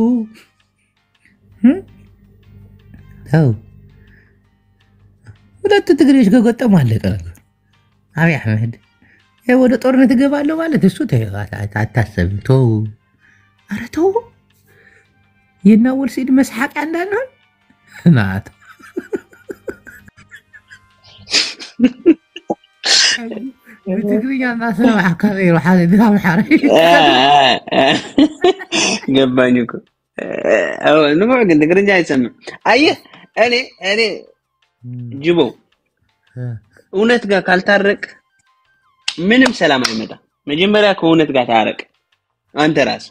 ሁለቱ ትግሬዎች ከጎጠሙ አለቀ። አብይ አህመድ ወደ ጦርነት እገባለሁ ማለት እሱ አታሰብም። ተው፣ ኧረ ተው። የናወል ሲድ መስሐቂያ እንዳንሆን ናት። በትግርኛ ማሰብ አካባቢ ወሓለ ድራም ሓሪ ገባኝ እኮ ነው ግን ትግርኛ አይሰማም። አየህ እኔ ጅቦ እውነት ጋር ካልታረቅ ምንም ሰላም አይመጣም። መጀመሪያ ከእውነት ጋር ታረቅ አንተ ራስ፣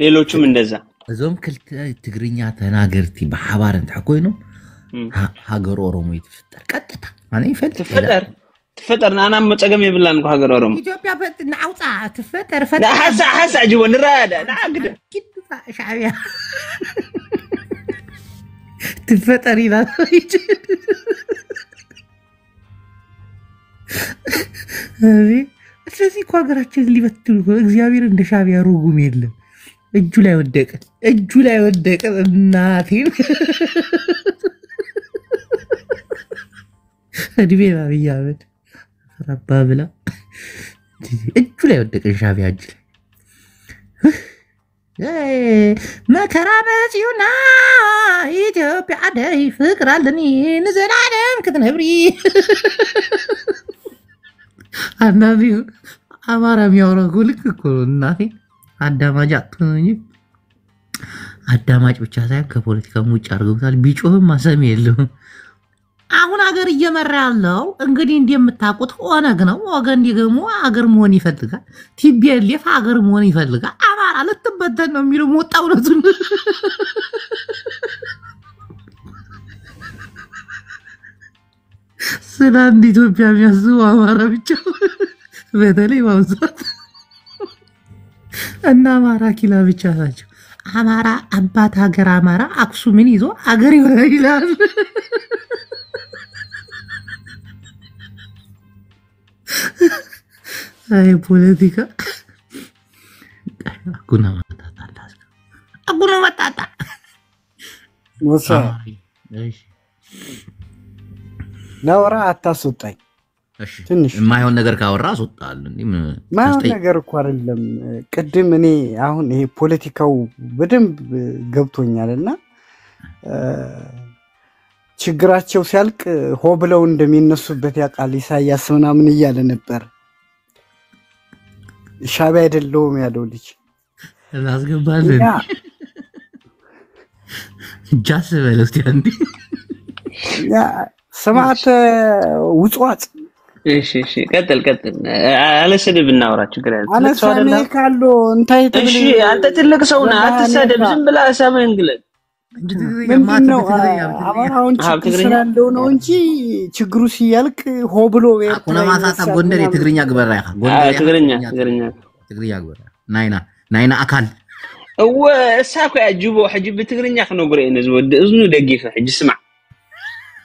ሌሎቹም እንደዛ። እዞም ክልተ ትግርኛ ተናገርቲ በሓባር እንታ ኮይኑ ሃገር ኦሮሞ ይትፈጠር ቀጥታ ማን ይፈልጥ ትፈጠር ናና መፀገም ይብላን እኮ ሃገር ኦሮሞ ኢትዮጵያ በትናውጣ ትፈጠር ሓሳ ጅቦ ንራዳ ናግደ ሻዕቢያ ትፈጠር ይላል። ስለዚህ እኮ ሀገራችን ሊበትሉ እግዚአብሔር እንደ ሻዕቢያ ሩጉም የለም። እጁ ላይ ወደቀ እናቴን እድሜ አብይ አህመድ ረባ ብላ እጁ ላይ ወደቀ ሻዕቢያ እጅ ላይ መከራ መጽዩና ኢትዮጵያ አደይ ፍቅር አለኒ ንዘላለም ክትነብሪ አማራ የሚያወራው ልክ እኮ እናቴ አዳማጭ አትሆኝ አዳማጭ ብቻ ሳይሆን ከፖለቲካም ውጭ አድርገውታል። ቢጮህም ማሰሚ የለውም። አሁን ሀገር እየመራ ያለው እንግዲህ እንደምታውቁት ኦነግ ነው። ኦገን ደግሞ ሀገር መሆን ይፈልጋል። ቲቢኤልኤፍ ሀገር መሆን ይፈልጋል። አማራ ልትበተን ነው የሚለው ሞጣው ነው። ስለ አንድ ኢትዮጵያ የሚያስቡ አማራ ብቻ በተለይ ማውዛት እና አማራ ኪላ ብቻ ናቸው። አማራ አባት ሀገር አማራ አክሱምን ይዞ ሀገር ይላል። አይ ፖለቲካ አጉና ማጣጣ ወሳ ናወራ አታስወጣኝ። ትንሽ የማይሆን ነገር ካወራ አስወጣል። ማይሆን ነገር እኮ አይደለም። ቅድም እኔ አሁን ይሄ ፖለቲካው በደንብ ገብቶኛልና ችግራቸው ሲያልቅ ሆ ብለው እንደሚነሱበት ያውቃል ኢሳያስ ምናምን እያለ ነበር። ሻዕቢያ አይደለሁም ያለው ልጅ እናስገባለን። ጃስ በለስቲ አንዲ ያ ሰማዕት ውጽዋጽ እሺ ቀጥል አለስድብ እናወራ ችግር አይደለም። አለሰኔ ካሎ እንታይ እሺ አንተ ትልቅ ሰው ነህ አትሰደብ ዝም ብለህ ሐሳብህን ግለጽ። ምንድነው አማራውን ችግር ስላለው ነው እንጂ ችግሩ ሲያልቅ ሆ ብሎ አቁና ማሳታ ጎንደር የትግርኛ ግበራ ያካ ጎንደር ትግርኛ ግበራ ናይና አካል እሳኮ ያጅቦ ሕጂ በትግርኛ ክነግሮ እነ ዝወድ እዝኑ ደጊፈ ሕጂ ስማ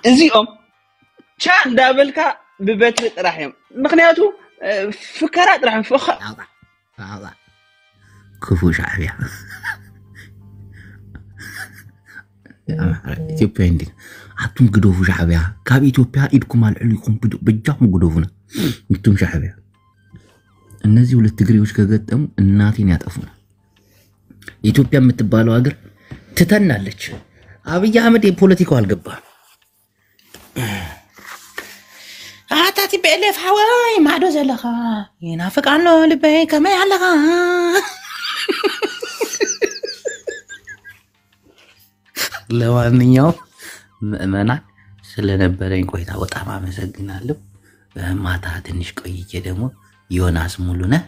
እዚኦም ቻ እንዳበልካ ببتر طرحهم مخنياتو فكرات راح فخ كفو شعبيا ኢትዮጵያ እንዴ አቱም ግዶፉ ሻዕቢያ ካብ ኢትዮጵያ ኢድኩም አልዕልኩም በጃም ግዶፉና እንቱም ሻዕቢያ እነዚህ ሁለት ትግሬዎች ከገጠሙ እናቴን ያጠፉና ኢትዮጵያ የምትባለው ሀገር ትተናለች። አብይ አህመድ የፖለቲካው አልገባ አታቲ በለፍ ሐዋይ ማዶ ዘለኻ ይናፍቃኖ ልበይ ከመይ አለኻ ለዋንኛው ምእመናን ስለነበረኝ ቆይታ በጣም አመሰግናለሁ። ማታ ትንሽ ቆይቼ ደግሞ ዮናስ ሙሉነህ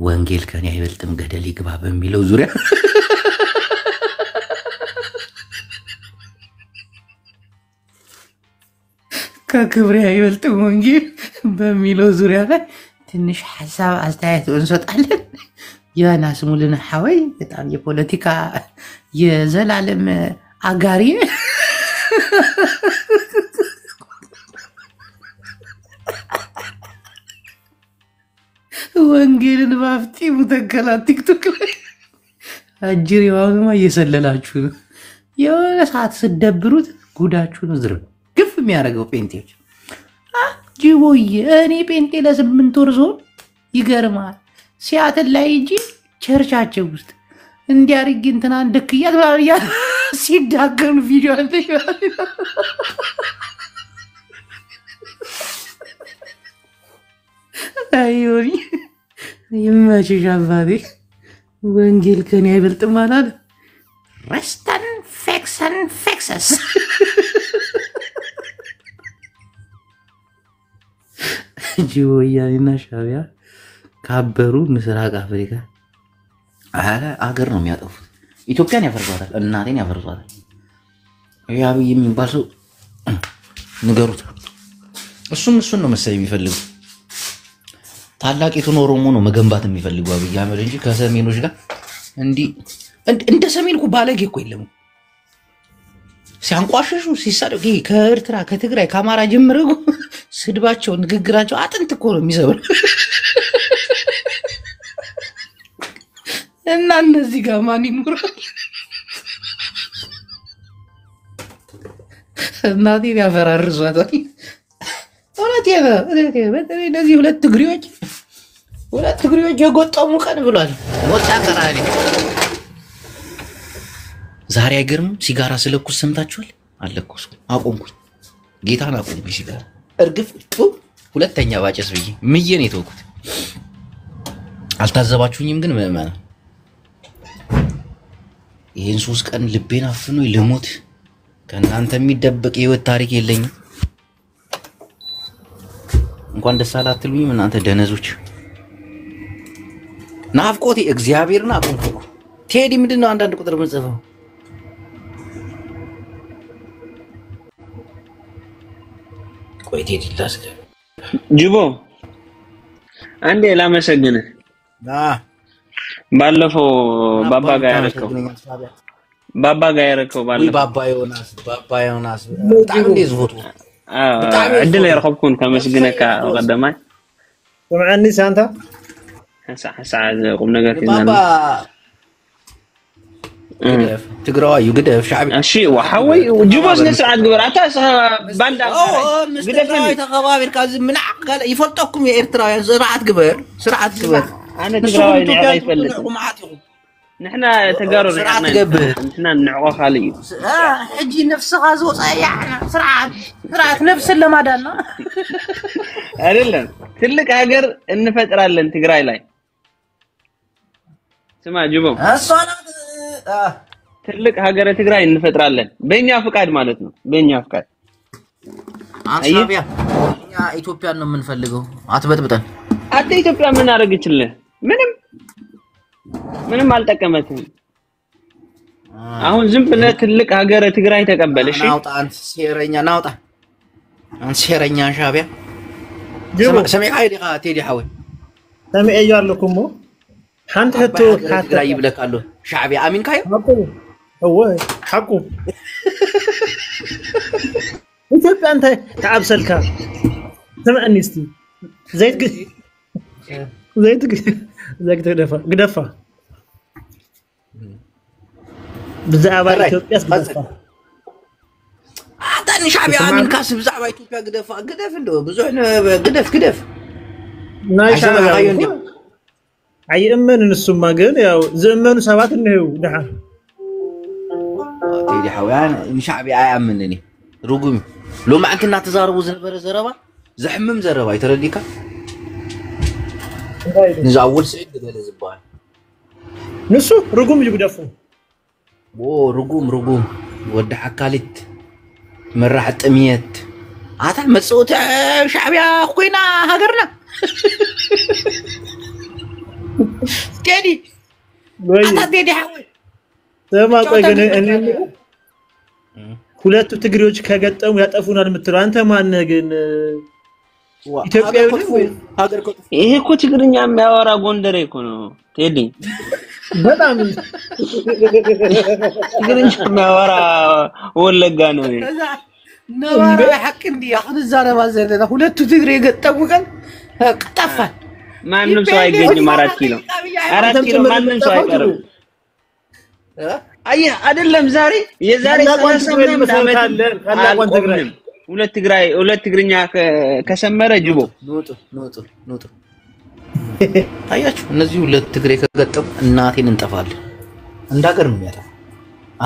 ወንጌል ከኔ አይበልጥም ገደል ይግባ በሚለው ዙሪያ ከክብሬ አይበልጥም ወንጌል በሚለው ዙሪያ ላይ ትንሽ ሐሳብ አስተያየት እንሰጣለን። ዮናስ ሙሉነህ ሐዋይ በጣም የፖለቲካ የዘላለም አጋሪ ወንጌልን ባፍጢሙ ተከላ ቲክቶክ ላይ አጅሪዋውማ እየሰለላችሁ ነው። የሆነ ሰዓት ስደብሩት ጉዳችሁ ነው ዝርብ ግፍ የሚያደርገው ጴንጤዎች ጅቦዬ እኔ ጴንጤ ለ8 ወር ዞን ይገርማል። ሲያትል ላይ እንጂ ቸርቻቸው ውስጥ እንዲያርግ እንትና እንደክያት ባሪያ ሲዳገኑ ቪዲዮ አለ። አይዮሪ ይመችሽ አባቴ ወንጌል ከኔ አይበልጥም አላለ። ረስተን ፌክሰን ፌክሰስ ጅቦያና ሻዕቢያ ካበሩ ምስራቅ አፍሪካ አገር ነው የሚያጠፉት። ኢትዮጵያን ያፈርሷታል፣ እናቴን ያፈርሷታል። አብይ የሚባል ሰው ንገሩት። እሱን ነው መሰለኝ የሚፈልጉ ታላቂቱን ኦሮሞ ነው መገንባት የሚፈልጉ አብይ አህመድ እንጂ ከሰሜኖች ጋር እንደ ሰሜን እኮ ባለጌ እኮ የለም። ሲያንቋሽሹ ሲሳደቡ ከኤርትራ ከትግራይ ከአማራ ጀምረው ስድባቸው ንግግራቸው አጥንት እኮ ነው የሚሰብረው። እና እነዚህ ጋር ማን ይኖራል? እናቴን ያፈራርሷታል። እውነቴን በተለይ እነዚህ ሁለት ትግሬዎች የጎጠሙ ቀን ብሏል። ሞጫ ቀራኒ ዛሬ አይገርምም? ሲጋራ ስለኩስ ሰምታችኋል? አለኩስ አቆምኩኝ፣ ጌታን አቆምኩኝ። ሲጋራ እርግፍ ሁለተኛ ባጨስ ብዬ ምየን የተወኩት አልታዘባችሁኝም? ግን ምዕመና ይሄን 3 ቀን ልቤን አፍኖ ልሞት ከእናንተ የሚደበቅ የህይወት ታሪክ የለኝም። እንኳን ደስ አላትሉኝም እናንተ ደነዞች። ናፍቆቴ እግዚአብሔርን አቆንኩ። ቴዲ ምንድነው አንዳንድ ቁጥር መጽፈው? ቆይ ቴዲ ላስገ ጅቦ አንዴ ላመሰግንህ። ባለፈው ባባ ጋር ያረከው ባለፈው ባባ ዮናስ በጣም እንደዝቮቱ عدل يرخبكم كمسجنك قدامي سمعني سانتا ساعة قم نقر في بابا تقرأ يقدر شعبي شيء وحوي وجبوز نسرعة قبر عتاس باندا مستقبل تخبابير كازم من عقل يفلتكم يا إرترايان سرعة قبر أنا تقرأ يا يفلت نحنا تقارن نحنا نعوى خالي حجي نفس غازو يعني سرعة نفس اللي ما دانا أريلن تلك هاجر إن فترة لين تقرأي لاي سمع جبوم تلك هاجر تقرأي إن فترة لين بيني أفكار مالتنا بيني أفكار أيوة يا إثيوبيا إنه من فلقوا عتبت بتن أنت إثيوبيا من أرجع له ምንም አልጠቀመትም። አሁን ዝም ብለህ ትልቅ ሀገር ትግራይ ተቀበል። እሺ ናውጣ አንተ ሴረኛ ናውጣ አንተ ሴረኛ ሻቢያ ሰሚዕ አይዲ ቴዲ ሓዊ ሰሚዕ ያለኩሞ ሓንቲ ህቶ ትግራይ ይብለክ ኣሎ ሻዕቢያ አሚን ካዮ هو حقو ኢትዮጵያ አንተ ተዓብሰልካ ሰምعني እስቲ ዘይት قدفة بزعبة إثيوبيا قدفة حتى شعبي عامل كاسب بزعبة إثيوبيا قدفة قدف عنده بزعنا قدف نايش عي أمن السما قال يا زمن سبات إنه دحى تيجي حويان شعبي أمنني رقمي لو معك إن تزاربوا زربا زحمم زربا يترديكا نزاول سعيد قال زبان نسو رقم يقدفوا رقم ود حكالت مرحت أميت عطا مسؤوت شعبي أخوينا هاجرنا تاني عطا تاني حاول تمام قايل أنا ሁለቱ ትግሬዎች ከገጠሙ ያጠፉናል የምትለው አንተ ማን ግን ኢትዮጵያ ይሄ እኮ ትግርኛ የሚያወራ ጎንደሬ እኮ ነው ቴዲ በጣም ትግርኛ የሚያወራ ወለጋ ነው ነባራ ሐቅ እንዲ አሁን ዛሬ ባዘለና ሁለቱ ትግሬ ገጠሙ ቀን ቀጠፋን ማንንም ሰው አይገኝም 4 ኪሎ ማንንም ሰው አይቀርም አይ አይደለም ዛሬ የዛሬ 38 ዓመት አልቆምንም ሁለት ትግርኛ ከሰመረ ጅቦ ኖጡ ታያችሁ እነዚህ ሁለት ትግሬ ከገጠሙ እናቴን እንጠፋለን እንዳገር ነው የሚያጠፋ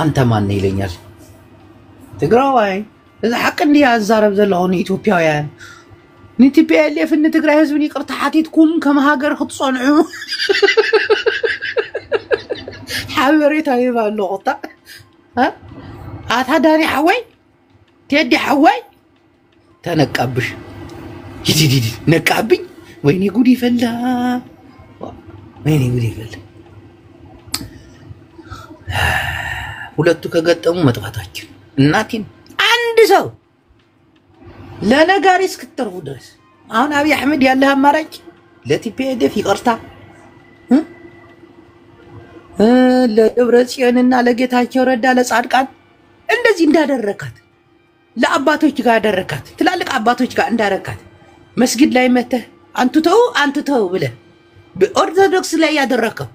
አንተ ማን ይለኛል ትግራዋይ እዛ ሐቅ እንዲ ያዛረብ ዘለሆነ ኢትዮጵያውያን ንቲፒኤልኤፍ ንትግራይ ህዝብ ይቅርታ ሓቲትኩም ከመሃገር ክትጸንዑ حاوريت هاي باللقطة ها هذا حواي تدي حواي تنقبش يدي نقابي ويني قولي فلا ሁለቱ ከገጠሙ መጥፋታችን እናቲን አንድ ሰው ለነጋሪ እስክትርፉ ድረስ አሁን አብይ አህመድ ያለህ አማራጭ ለቲፒኤልኤፍ ይቅርታ ለደብረጽዮንና ለጌታቸው ረዳ ለጻድቃን እንደዚህ እንዳደረካት ለአባቶች ጋር ያደረካት ትላልቅ አባቶች ጋር እንዳደረካት መስጊድ ላይ መተህ አንቱ ተው ብለህ በኦርቶዶክስ ላይ ያደረከው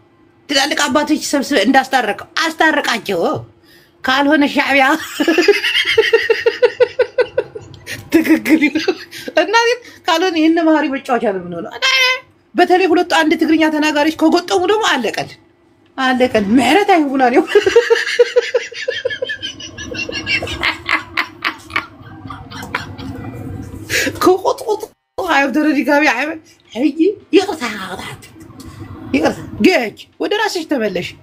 ትላልቅ አባቶች ሰብስበህ እንዳስታረቀው አስታረቃቸው ካልሆነ ሻዕቢያ ትክክል እና ካልሆነ ይሄን ማሪ መጫወቻ ነው ምንሆነው በተለይ ሁለቱ አንድ ትግርኛ ተናጋሪዎች ከገጠሙ ደግሞ አለቀን ምህረት አይሁና ነው ከቆጥቆጥ هاي بتردي كابي عيب هيجي يقطع جيج وده راسش تبلش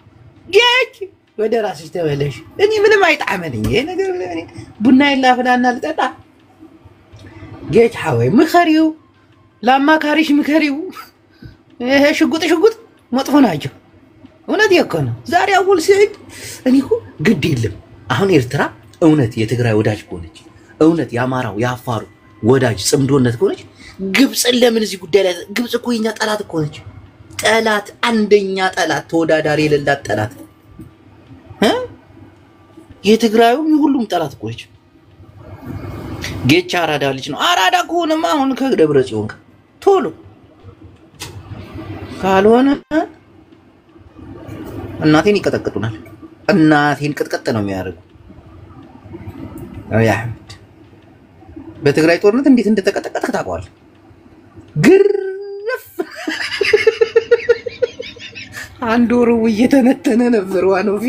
جيج وده راسش تبلش اني من ما يتعاملني انا يعني بنا الا فلان لطጣ جيج حوي مخريو لما كاريش مخريو ايه شقط መጥፎ ናቸው እውነት የኮነ ዛሬ አውል ሲሄድ እኔኮ ግድ የለም አሁን ኤርትራ እውነት የትግራይ ወዳጅ ሆነች እውነት ያማራው ያፋሩ ወዳጅ ጽምዶነት ሆነች ግብጽ ለምን እዚህ ጉዳይ ላይ ግብጽ እኮ የኛ ጠላት ሆነች ጠላት አንደኛ ጠላት ተወዳዳሪ የሌላት ጠላት የትግራዩ ሁሉም ጠላት ሆነች ጌቻ አራዳ ልጅ ነው አራዳ ከሆነማ አሁን ከደብረ ጽዮን ቶሎ ካልሆነ እናቴን ይቀጠቅጡናል እናቴን ቅጥቅጥ ነው የሚያደርጉ አብይ አህመድ በትግራይ ጦርነት እንዴት እንደተቀጠቀጠ ታውቃለህ ግርፍ አንድ ወሩ እየተነተነ ነበር ዋኖፊ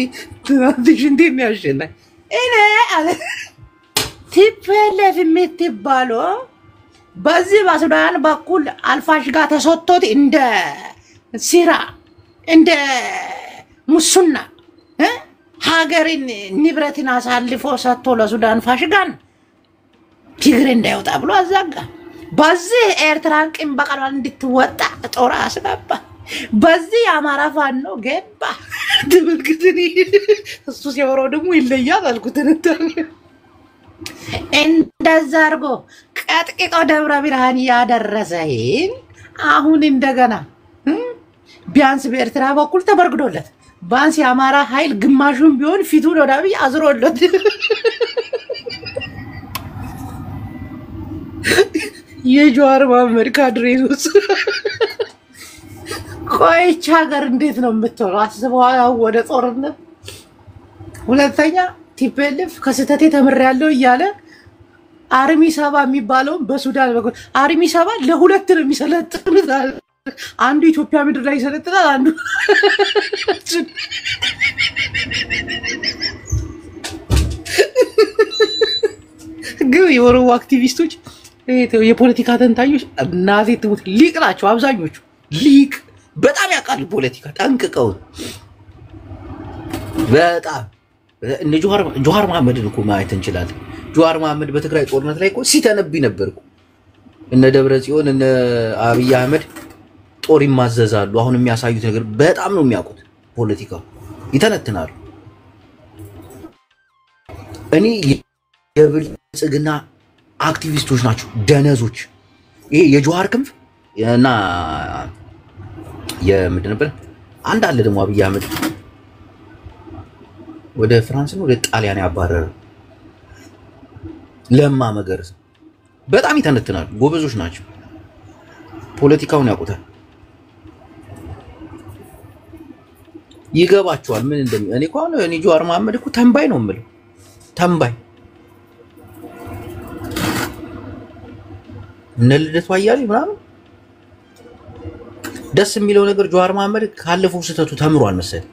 ትናንትሽ እንደሚያሸና እኔ አለ ቲፕለፍ የምትባለው በዚህ በሱዳን በኩል አልፋሽ ጋር ተሰጥቶት እንደ ሲራ እንደ ሙስና ሀገርን ንብረትን አሳልፎ ሰጥቶ ለሱዳን ፋሽጋን ትግሬ እንዳይወጣ ብሎ አዛጋ በዚህ ኤርትራን ቅም በቀሏን እንድትወጣ ጦር አስገባ በዚህ አማራ ፋኖ ገባ ድብልቅትኒ እሱ ሲያወራው ደግሞ ይለያል አልኩት እንደዛ አድርጎ ቀጥቅጦ ደብረ ብርሃን ያደረሰኝ አሁን እንደገና ቢያንስ በኤርትራ በኩል ተበርግዶለት ባንስ የአማራ ኃይል ግማሹን ቢሆን ፊቱን ወደ አብይ አዝሮለት የጆዋር መሐመድ ካድሬውስ ቆይቻ ሀገር እንዴት ነው የምትሆነው አስበዋው ወደ ጦርነት ሁለተኛ ቲፔልፍ ከስተቴ ተምሬያለሁ እያለ አርሚ 7 የሚባለው በሱዳን በኩል አርሚ 7 ለሁለት ነው የሚሰለጥኑት አንዱ ኢትዮጵያ ምድር ላይ ይሰለጥናል አንዱ ግን የኦሮሞ አክቲቪስቶች የፖለቲካ ተንታኞች እናቴ ትሙት ሊቅ ናቸው አብዛኞቹ ሊቅ በጣም ያውቃሉ ፖለቲካ ጠንቅቀው በጣም እነ ጆሃር መሐመድ እኮ ማየት እንችላለን ጆሃር መሐመድ በትግራይ ጦርነት ላይ እኮ ሲተነብይ ነበርኩ እነ ደብረ ጽዮን እነ አብይ አህመድ ጦር ይማዘዛሉ አሁን የሚያሳዩት ነገር በጣም ነው የሚያውቁት ፖለቲካው ይተነትናሉ እኔ የብልጽግና አክቲቪስቶች ናቸው ደነዞች ይሄ የጆሃር ክንፍ እና የምንድን ነበር አንድ አለ ደግሞ አብይ አህመድ ወደ ፍራንስ ነው ወደ ጣሊያን ያባረረ ለማ መገርስ በጣም ይተነትናሉ ጎበዞች ናቸው ፖለቲካውን ያውቁታል ይገባቸዋል ምን እንደሚ እኔ እንኳን እኔ ጆዋር መሐመድ እኮ ተንባይ ነው የምለው ተንባይ ነልደቱ አያሌ ምናምን ደስ የሚለው ነገር ጆዋር መሐመድ ካለፈው ስህተቱ ተምሯል መሰለኝ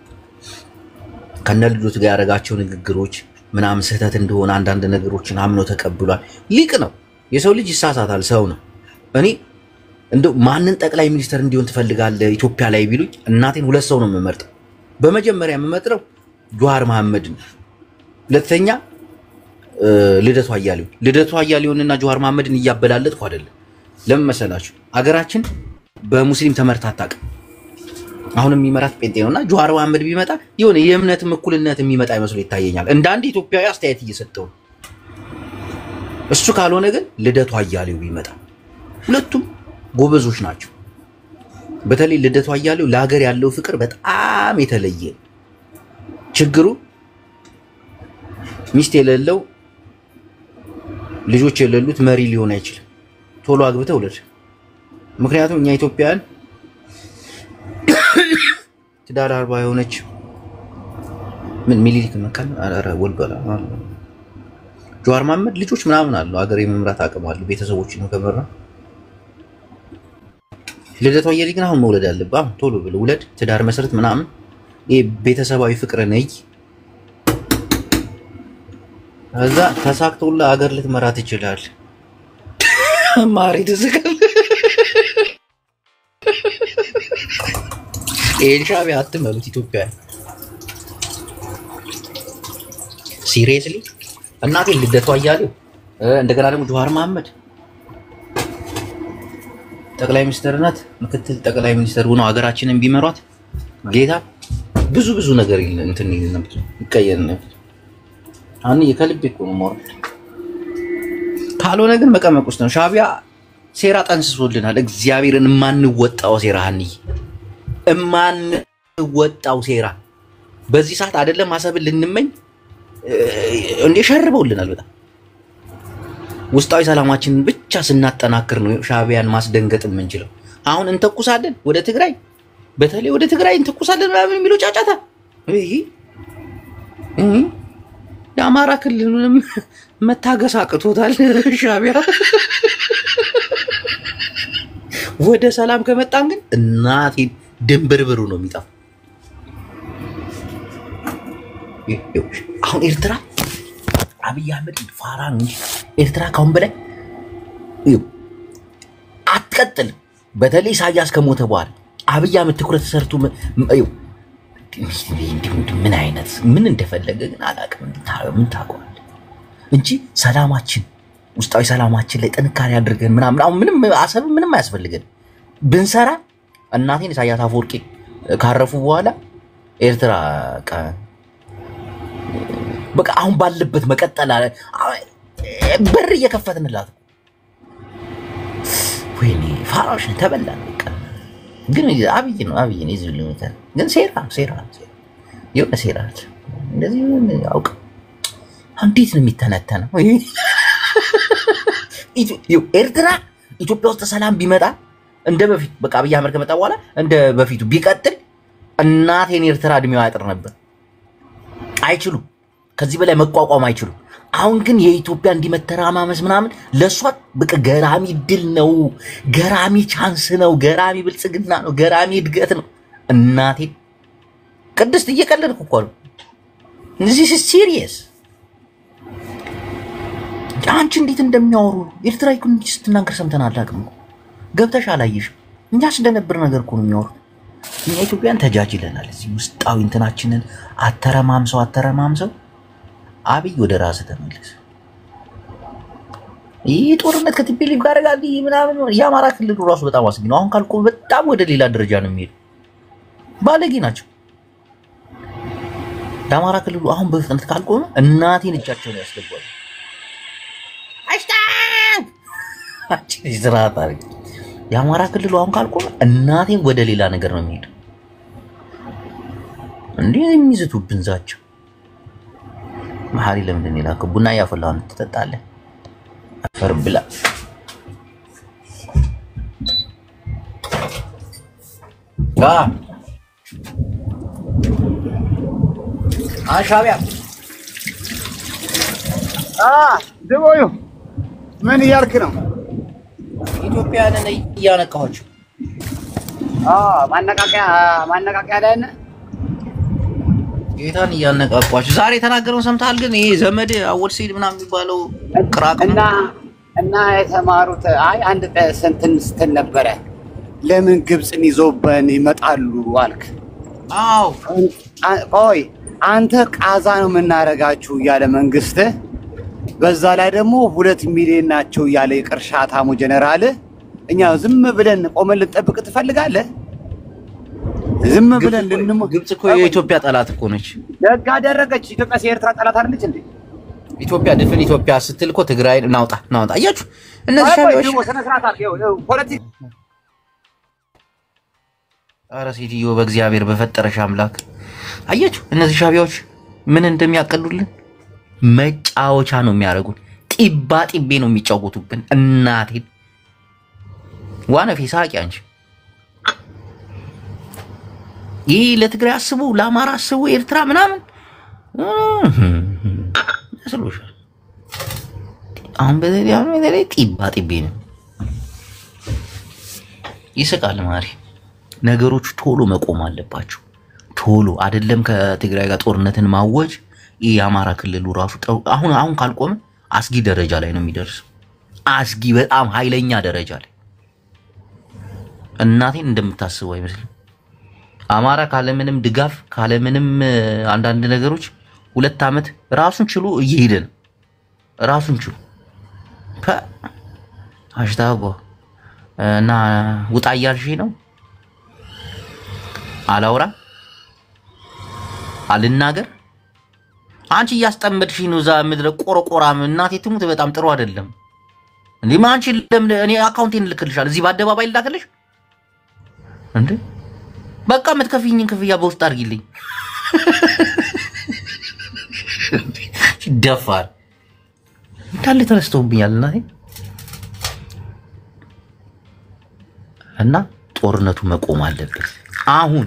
ከነልደቱ ጋር ያደረጋቸው ንግግሮች ምናምን ስህተት እንደሆነ አንዳንድ ነገሮችን አምኖ ተቀብሏል ሊቅ ነው የሰው ልጅ ይሳሳታል ሰው ነው እኔ እንደው ማንን ጠቅላይ ሚኒስተር እንዲሆን ትፈልጋለህ ኢትዮጵያ ላይ ቢሉኝ እናቴን ሁለት ሰው ነው የምመርጠው በመጀመሪያ የምመርጠው ጆዋር መሐመድ ነው ሁለተኛ ልደቱ አያሌውንና ጆዋር መሐመድን እያበላለጥኩ አይደለም ለምን መሰላችሁ አገራችን በሙስሊም ተመርታ አታውቅም አሁንም የሚመራት ጴንጤ ነውና ጆዋር መሐመድ ቢመጣ የሆነ የእምነት እኩልነት የሚመጣ ይመስል ይታየኛል እንደ አንድ ኢትዮጵያዊ አስተያየት እየሰጠው እሱ ካልሆነ ግን ልደቱ አያሌው ቢመጣ ሁለቱም ጎበዞች ናቸው በተለይ ልደቱ አያሌው ለሀገር ያለው ፍቅር በጣም የተለየ ችግሩ ሚስት የሌለው ልጆች የሌሉት መሪ ሊሆን አይችልም ቶሎ አግብተው ወለድ ምክንያቱም እኛ ኢትዮጵያውያን ትዳር አርባ የሆነች ምን ሚሊክ መካን አረ ወልበላ ጆዋር መሐመድ ልጆች ምናምን አለው ሀገር የመምራት አቅም አለው ቤተሰቦች ነው ከመራ ልደቱ አያሌ ግን አሁን መውለድ አለበት ቶሎ ብሎ ውለድ ትዳር መሰረት ምናምን ይሄ ቤተሰባዊ ፍቅር ነይ እዛ ተሳክቶላ ሀገር ልትመራ ትችላል ማሪ ተዘከለ ሻዕቢያ አትመሉት ኢትዮጵያ ሲሪየስሊ እናቴ ልደቷ እያለው እንደገና ደግሞ ጀዋር መሐመድ ጠቅላይ ሚኒስትርነት ምክትል ጠቅላይ ሚኒስትር ሆነው ሀገራችንን ቢመሯት ጌታ ብዙ ነገር እንትን ነበር ይቀየር ነበር። አሁን የከልብ እኮ ነው ሞር ካልሆነ ግን መቀመቅ ውስጥ ነው። ሻዕቢያ ሴራ ጠንስሶልናል። እግዚአብሔርን የማንወጣው ሴራ የማንወጣው ሴራ በዚህ ሰዓት አይደለም ማሰብን ልንመኝ እንደ ሸርበውልናል። በጣም ውስጣዊ ሰላማችንን ብቻ ስናጠናክር ነው ሻዕቢያን ማስደንገጥ የምንችለው። አሁን እንተኩሳለን ወደ ትግራይ በተለይ ወደ ትግራይ እንተኩሳለን ማለት የሚለው ጫጫታ የአማራ ክልሉንም መታገስ አቅቶታል ሻዕቢያ። ወደ ሰላም ከመጣን ግን እናቴ ድንብርብሩ ነው የሚጣው። አሁን ኤርትራ አብይ አህመድ ፋራ ነው እንጂ ኤርትራ ካሁን በላይ አትቀጥልም። በተለይ ኢሳያስ ከሞተ በኋላ አብይ አህመድ ትኩረት ተሰርቶ ምን አይነት ምን እንደፈለገ ግን አላውቅም። ምን ታውቀዋለህ እንጂ ሰላማችን ውስጣዊ ሰላማችን ላይ ጥንካሬ አድርገን ምናምን አሁን ምንም አያስፈልገን ብንሰራ እናቴን ኢሳያስ አፈወርቂ ካረፉ በኋላ ኤርትራ በቃ አሁን ባለበት መቀጠል በር እየከፈትንላት ወይኔ ፋራሽ ተበላን። ግን አብይ ነው ይዝል ነው ግን ሴራ የሆነ ሴራ እንደዚህ አውቅ እንዴት ነው የሚተነተነው? ኤርትራ ኢትዮጵያ ውስጥ ሰላም ቢመጣ እንደ በፊት በቃ አብይ አህመድ ከመጣ በኋላ እንደ በፊቱ ቢቀጥል እናቴን ኤርትራ እድሜዋ ያጥር ነበር። አይችሉም፣ ከዚህ በላይ መቋቋም አይችሉም። አሁን ግን የኢትዮጵያ እንዲመተራማመስ ምናምን ለሷ በቃ ገራሚ ድል ነው፣ ገራሚ ቻንስ ነው፣ ገራሚ ብልጽግና ነው፣ ገራሚ እድገት ነው። እናቴ ቅድስት እየቀለድኩ እኮ ነው። this is serious። አንቺ እንዴት እንደሚያወሩ ኤርትራ ኢኮኖሚ ስትናገር ሰምተናል። አቅም ገብተሽ አላየሽም? እኛ ስለነበር ነገር እኮ ነው የሚያወሩት። እኛ ኢትዮጵያን ተጃጅለናል። እዚህ ውስጣዊ እንትናችንን አተረማምሰው አብይ ወደ ራስ ተመለስ። ይህ ጦርነት ከቲፒኤልኤፍ ጋር ጋር ምናምን የአማራ ክልል ራሱ በጣም አስጊ ነው። አሁን ካልቆ በጣም ወደ ሌላ ደረጃ ነው የሚሄድ። ባለጌ ናቸው የአማራ ክልሉ። አሁን በፍጥነት ካልቆመ እናቴን እጃቸውን ያስገባሉ። አሽታን ይዝራታ የአማራ ክልሉ አሁን ካልቆመ እናቴን ወደ ሌላ ነገር ነው የሚሄድ። እንዴ የሚዝቱብን ዛቸው መሐሪ ለምንድን ይላከው? ቡና ያፈላውን ትጠጣለህ? አፈር ብላ ሻዕቢያ ድቦዩ ምን እያልክ ነው? ኢትዮጵያንን እያነቃኋቸው ማነቃቂያ ላይ ነህ። ጌታን እያነቃቋቸው ዛሬ የተናገረውን ሰምተሃል? ግን ይሄ ዘመድ አወል ሲል ምናምን የሚባለው ቅራቅ እና የተማሩት አንድ ስትል ነበረ። ለምን ግብፅን ይዞበን ይመጣሉ አልክ? አዎ ቆይ አንተ ቃዛ ነው የምናደርጋችሁ እያለ መንግስት፣ በዛ ላይ ደግሞ 2 ሚሊዮን ናቸው እያለ የቅርሻታሙ ጀነራል፣ እኛ ዝም ብለን ቆመን ልንጠብቅ ትፈልጋለህ? ዝም ብለን ግብፅ እኮ የኢትዮጵያ ጠላት እኮ ነች። ደግ አደረገች። ኢትዮጵያ የኤርትራ ጠላት አይደለች እንዴ? ኢትዮጵያ ድፍን ኢትዮጵያ ስትል እኮ ትግራይን እናውጣ። አያችሁ እነዚህ ሻዕቢያዎች ስነ ስርዓት አልከው ፖለቲካ። ኧረ ሴትዮ በእግዚአብሔር በፈጠረሽ አምላክ አያችሁ እነዚህ ሻዕቢያዎች ምን እንደሚያቀሉልን መጫወቻ ነው የሚያደርጉን። ጢባ ጢቤ ነው የሚጫወቱብን። እናቴን ዋነፊ ሳቂ አንቺ ይህ ለትግራይ አስቡ፣ ለአማራ አስቡ፣ ኤርትራ ምናምን ያስሉሻል። አሁን በተለይ ጢባ ጢቤ ነው። ይስቃል ማሪ። ነገሮች ቶሎ መቆም አለባቸው። ቶሎ አይደለም ከትግራይ ጋር ጦርነትን ማወጅ። ይህ የአማራ ክልሉ ራሱ አሁን ካልቆመ አስጊ ደረጃ ላይ ነው የሚደርሰው። አስጊ በጣም ኃይለኛ ደረጃ ላይ እናቴን እንደምታስበው አይመስልም። አማራ ካለምንም ድጋፍ ካለምንም አንዳንድ ነገሮች 2 ዓመት ራሱን ችሎ እየሄደ ነው። ራሱን ችሎ ሃሽታግ እና ውጣ እያልሽ ነው። አላውራ አልናገር አንቺ እያስጠመድሽ ነው። ዛ ምድረ ቆረቆራም እናቴ ትሙት በጣም ጥሩ አይደለም እንዴ ማንቺ ለምን እኔ አካውንቴን ልክልሻል እዚህ በአደባባይ ልላክልሽ እንዴ በቃ መትከፊኝን ክፍያ በውስጥ አድርጊልኝ ደፋር እንዳለ ተነስተውብኛልና እና ጦርነቱ መቆም አለበት አሁን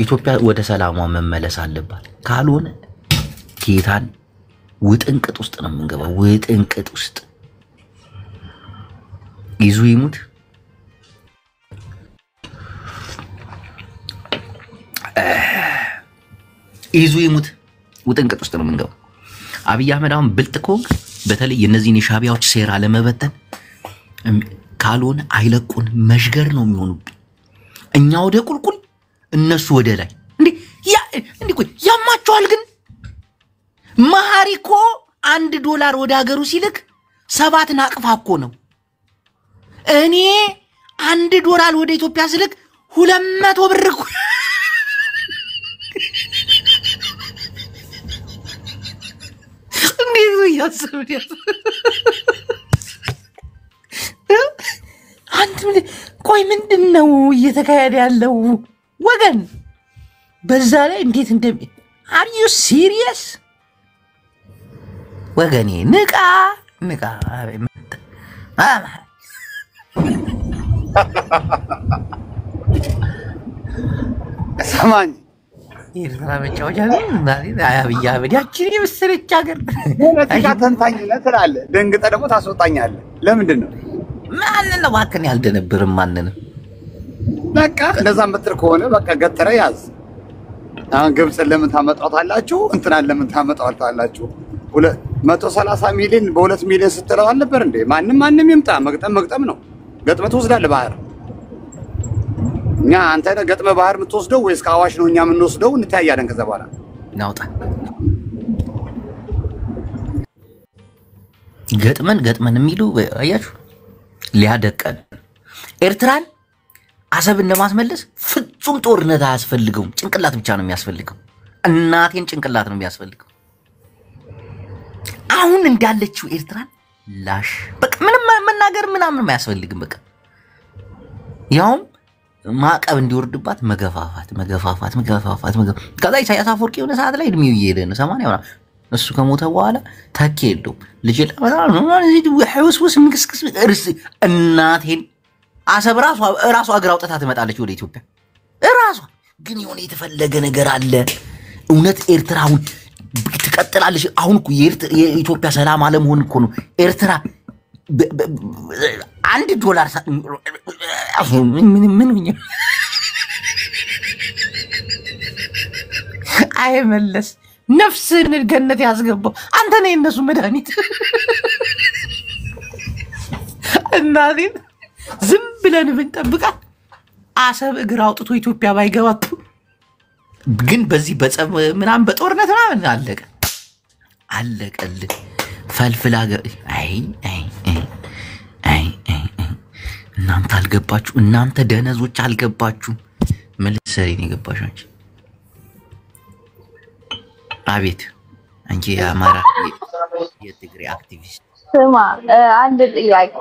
ኢትዮጵያ ወደ ሰላሟ መመለስ አለባት ካልሆነ ጌታን ውጥንቅጥ ውስጥ ነው የምንገባው ውጥንቅጥ ውስጥ ይዙ ይሙት ውጥንቅጥ ውስጥ ነው የምንገባው አብይ አህመድ አሁን ብልጥ ከሆንክ በተለይ የነዚህን የሻቢያዎች ሴራ ለመበተን ካልሆነ አይለቁን መሽገር ነው የሚሆኑብን እኛ ወደ ቁልቁል እነሱ ወደ ላይ እንዴ ቆይ ያማቸዋል ግን ማሃሪኮ $1 ወደ ሀገሩ ሲልክ 7 ናቅፋ እኮ ነው እኔ $1 ወደ ኢትዮጵያ ስልክ 200 ብር እኮ እንዴ ያስብ አንተ ቆይ ምንድነው እየተካሄደ ያለው ወገን በዛ ላይ እንዴት እንደም are you serious ወገኔ ንቃ ሰማኝ ኤርትራ መጫወቻ ነው አብይ አህመድ ያቺን የመሰለች ሀገር ፖለቲካ ተንታኝ ነህ ትላለህ ደንግጠህ ደግሞ ታስወጣኛለህ ለምንድን ነው ማንን ነው ባከን ያልደነብርም ማንን በቃ እንደዛ ምትር ከሆነ በቃ ገትረ ያዝ አሁን ግብጽን ለምን ታመጣጣላችሁ እንትናን ለምን ታመጣጣላችሁ 130 ሚሊዮን በ2 ሚሊዮን ስትለው አልነበር እንዴ ማንም ይምጣ መግጠም ነው ገጥመህ ትወስዳለህ ባህር እኛ አንተ ገጥመህ ባህር የምትወስደው ወይስ ከአዋሽ ነው እኛ የምንወስደው እንታያለን ከዛ በኋላ ናውጣ ገጥመን የሚሉ አያችሁ ሊያደቀን ኤርትራን አሰብን ለማስመለስ ፍጹም ጦርነት አያስፈልገውም ጭንቅላት ብቻ ነው የሚያስፈልገው እናቴን ጭንቅላት ነው የሚያስፈልገው አሁን እንዳለችው ኤርትራን ላሽ በቃ ምንም መናገር ምናምን የማያስፈልግም በቃ ያውም ማዕቀብ እንዲወርድባት መገፋፋት ከዛ ኢሳያስ አፈወርቂ የሆነ ሰዓት ላይ እድሜው እየሄደ ነው 80 ይሆናል እሱ ከሞተ በኋላ ታኬ የለውም ልጅ ህውስውስ ምክስክስ እርስ እናቴን አሰብ ራሷ እግር አውጥታ ትመጣለች ወደ ኢትዮጵያ ራሷ ግን የሆነ የተፈለገ ነገር አለ እውነት ኤርትራውን ትቀጥላለች አሁን እኮ የኢትዮጵያ ሰላም አለመሆን እኮ ነው ኤርትራ $1 ምን ሆነ አይመለስ ነፍስን ገነት ያስገባው አንተ ነህ እነሱ መድኃኒት እናቴን ዝም ብለን ብንጠብቃት አሰብ እግር አውጥቶ ኢትዮጵያ ባይገባቱ ግን በዚህ በጸብ ምናምን በጦርነት ምናምን አለቀልህ ፈልፍላ አይ እናንተ አልገባችሁ እናንተ ደነዞች አልገባችሁ መልሰሪን የገባሻች አቤት አንቺ የአማራ የትግሬ አክቲቪስት ስማ አንድ ጥያቄ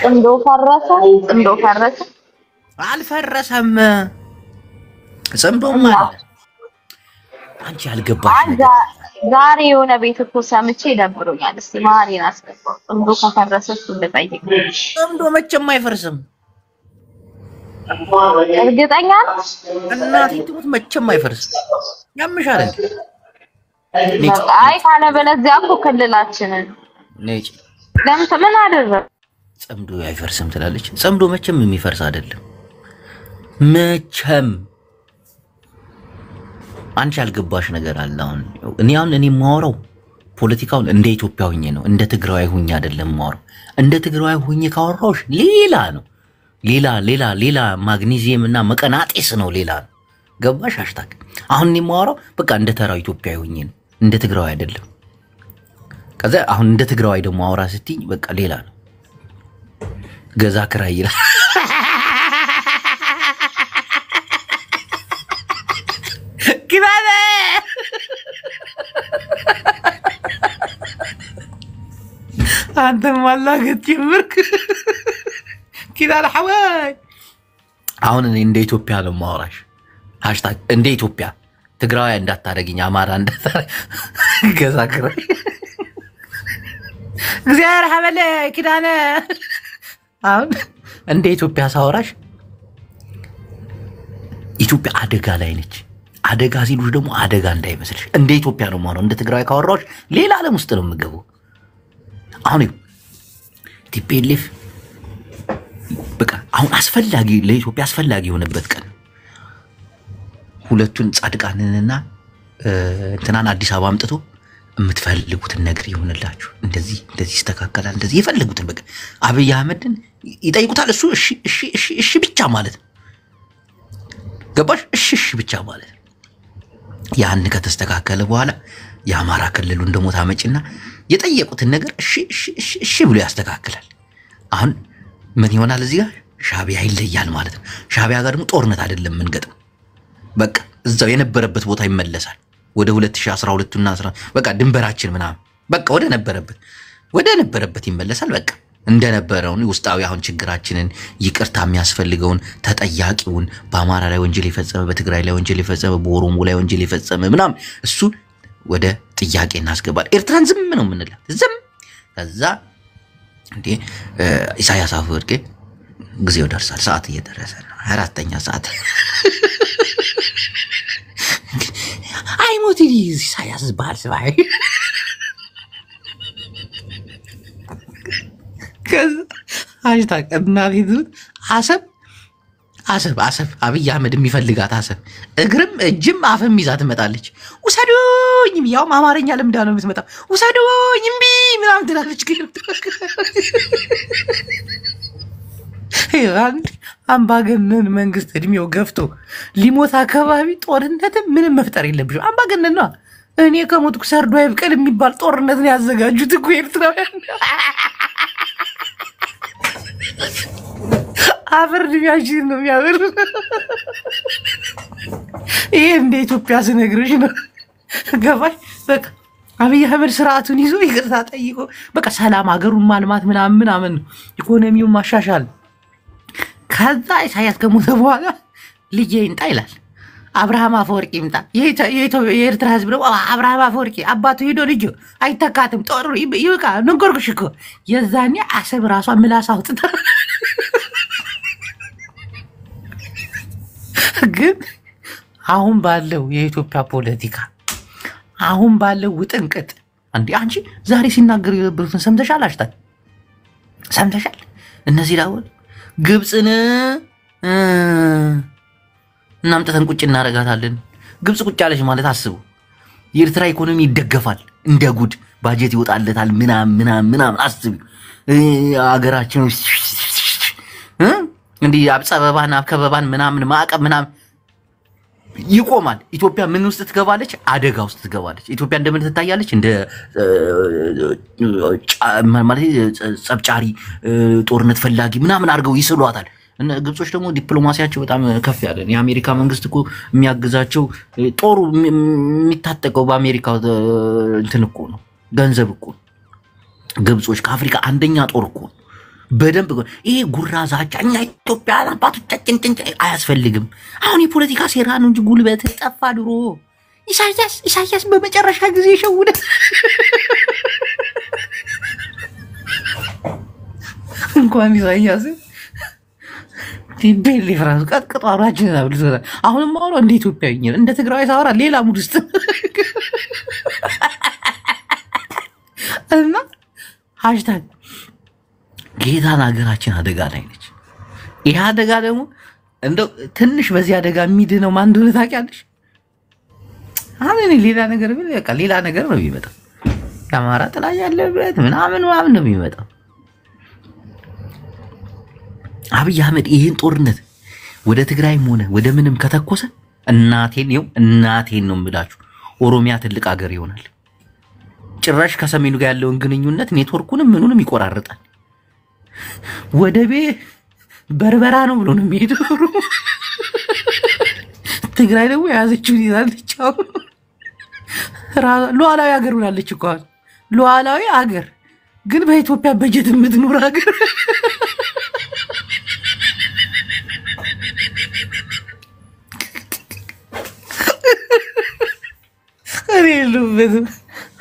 እንዶ ፈረሰ አልፈረሰም ጽምዶም አለ አንቺ አልገባሽ ነገር ዛሬ የሆነ ቤት እኮ ሰምቼ ደብሮኛል እስቲ ማሪን አስገባው ጽምዶ ከፈረሰ እሱ ልጠይቅ ጽምዶ መቼም አይፈርስም እርግጠኛ ነህ እናቴ ትሙት መቼም አይፈርስም ያምሻል አይ ካለ በለዚያ እኮ ክልላችንን ነጭ ለምን ምን አደረገ ጽምዶ አይፈርስም ትላለች ጽምዶ መቼም የሚፈርስ አይደለም መቼም አንቺ ያልገባሽ ነገር አለ አሁን እኔ ማወራው ፖለቲካውን እንደ ኢትዮጵያ ሆኜ ነው እንደ ትግራይ ሆኜ አይደለም ማወራው እንደ ትግራይ ሆኜ ካወራውሽ ሌላ ነው ሌላ ማግኒዚየም እና መቀናጤስ ነው ሌላ ገባሽ ሃሽታግ አሁን የማወራው በቃ እንደ ተራው ኢትዮጵያዊ ሆኜ ነው እንደ ትግራዊ አይደለም ከዛ አሁን እንደ ትግራዊ ደግሞ አወራ ስትይ በቃ ሌላ ነው ገዛ ክራይ ይላል ኪዳነ አንተ ማላገት ይምርክ ኪዳነ ሐዋይ አሁን እንደ ኢትዮጵያ ነው ማወራሽ ሃሽታግ እንደ ኢትዮጵያ ትግራዊ እንዳታረግኝ አማራ እንዳታረግ ገዛ ክራይ እግዚአብሔር ሐበለ ኪዳነ አሁን እንደ ኢትዮጵያ ሳወራሽ ኢትዮጵያ አደጋ ላይ ነች አደጋ ሲሉሽ ደግሞ አደጋ እንዳይመስልሽ እንደ ኢትዮጵያ ነው ማለት እንደ ትግራይ ካወራሽ ሌላ ዓለም ውስጥ ነው የምገባው አሁን ቲፒኤልኤፍ በቃ አሁን አስፈላጊ ለኢትዮጵያ አስፈላጊ የሆነበት ቀን ሁለቱን ጻድቃንንና እንትናን አዲስ አበባ አምጥቶ የምትፈልጉትን ነገር ይሆንላችሁ እንደዚህ ይስተካከላል እንደዚህ የፈለጉትን በቃ አብይ አህመድን ይጠይቁታል እሱ እሺ ብቻ ማለት ነው ገባሽ እሺ ብቻ ማለት ያን ከተስተካከለ በኋላ የአማራ ክልሉን ደሞ ታመጭና የጠየቁትን ነገር እሺ ብሎ ያስተካክላል አሁን ምን ይሆናል እዚህ ጋር ሻቢያ ይለያል ማለት ነው ሻቢያ ጋር ደግሞ ጦርነት አይደለም ምንገጥም በቃ እዛው የነበረበት ቦታ ይመለሳል ወደ 2012 እና 10 በቃ ድንበራችን ምናምን በቃ ወደ ነበረበት ይመለሳል በቃ እንደነበረው ውስጣዊ አሁን ችግራችንን ይቅርታ የሚያስፈልገውን ተጠያቂውን በአማራ ላይ ወንጀል የፈጸመ በትግራይ ላይ ወንጀል የፈጸመ በኦሮሞ ላይ ወንጀል የፈጸመ ምናምን እሱ ወደ ጥያቄ እናስገባል ኤርትራን ዝም ነው የምንላት ዝም ከዛ እንዴ ኢሳያስ አፈወርቂ ጊዜው ደርሷል ሰዓት እየደረሰ ነው 24ኛ ሰዓት አይሞት ኢሳያስ ባል ስባይ ሃሽታግ እናሪቱ አሰብ አብይ አህመድ የሚፈልጋት አሰብ እግርም እጅም አፍም ይዛ ትመጣለች ውሰዱኝ ያው አማርኛ ለምዳ ነው የምትመጣው ውሰዱኝ እምቢ ምናምን ትላለች አንድ አምባገነን መንግስት እድሜው ገፍቶ ሊሞት አካባቢ ጦርነት ምንም መፍጠር የለብሽ አምባገነን ነው እኔ ከሞትኩ ሰርዶ አይብቀል የሚባል ጦርነት ነው ያዘጋጁት እኮ ኤርትራውያን አፈር ዲያጅን ነው የሚያበር ይሄ እንደ ኢትዮጵያ ስነግርሽ ነው ገባሽ በቃ አብይ አህመድ ስርዓቱን ይዞ ይቅርታ ጠይቆ በቃ ሰላም ሀገሩን ማልማት ምናምን ኢኮኖሚውን ማሻሻል ከዛ ኢሳያስ ከሞተ በኋላ ልጄ ይንጣ ይላል አብርሃም አፈወርቂ ይምጣ የኤርትራ ህዝብ ነው አብርሃም አፈወርቂ አባቱ ሄዶ ልጅ አይተካትም ጦሩ ይብቃ ነገርኩሽ እኮ የዛኔ አሰብ ራሷ ምላስ አውጥታ ግን አሁን ባለው የኢትዮጵያ ፖለቲካ አሁን ባለው ውጥንቅጥ አንዴ አንቺ ዛሬ ሲናገሩ የነበሩትን ሰምተሻል አሽታል ሰምተሻል እነዚህ ዳውን ግብጽን እናምጥተን ቁጭ እናረጋታለን ግብጽ ቁጭ አለሽ ማለት አስቡ የኤርትራ ኢኮኖሚ ይደገፋል እንደ ጉድ ባጀት ይወጣለታል ምናምን አስቡ አገራችን እንዴ አብጸበባን አከበባን ምናምን ማዕቀብ ምናምን ይቆማል ኢትዮጵያ ምን ውስጥ ትገባለች አደጋ ውስጥ ትገባለች ኢትዮጵያ እንደምን ትታያለች እንደ ማለት ጸብጫሪ ጦርነት ፈላጊ ምናምን አድርገው ይስሏታል እና ግብጾች ደግሞ ዲፕሎማሲያቸው በጣም ከፍ ያለ ነው የአሜሪካ መንግስት እኮ የሚያግዛቸው ጦሩ የሚታጠቀው በአሜሪካ እንትን እኮ ነው ገንዘብ እኮ ግብጾች ከአፍሪካ አንደኛ ጦር እኮ በደንብ ይሄ ጉራዛቻኛ ኢትዮጵያ አባቶቻችን አያስፈልግም አሁን የፖለቲካ ሴራ ነው እንጂ ጉልበት ጠፋ ድሮ ኢሳያስ በመጨረሻ ጊዜ ሸውደ እንኳን ኢሳያስ ቲቤል ፍራንስ ቀጥቅጦ አራጅና ብለዘራ አሁንም ማውራው እንደ ኢትዮጵያዊ እንደ ትግራይ ሳወራ ሌላ ሙድ ውስጥ እና ሃሽታግ ጌታን ሀገራችን አደጋ ላይ ነች ይሄ አደጋ ደግሞ እንደው ትንሽ በዚህ አደጋ የሚድነው ማን እንደሆነ ታውቂያለሽ አሁን ሌላ ነገር ቢል በቃ ሌላ ነገር ነው የሚመጣው የአማራ ጥላ ያለበት ምናምን ነው የሚመጣው አብይ አህመድ ይሄን ጦርነት ወደ ትግራይም ሆነ ወደ ምንም ከተኮሰ እናቴን ነው የምላችሁ ኦሮሚያ ትልቅ ሀገር ይሆናል። ጭራሽ ከሰሜኑ ጋር ያለውን ግንኙነት ኔትወርኩንም ምኑንም ይቆራርጣል። ወደቤ በርበራ ነው ብሎ ነው የሚሄደው። ትግራይ ደግሞ ያዘችውን ይዛለች። ሉዓላዊ ሀገር ሆናለች እኮ ሉዓላዊ ሀገር ግን በኢትዮጵያ በጀት የምትኖር ሀገር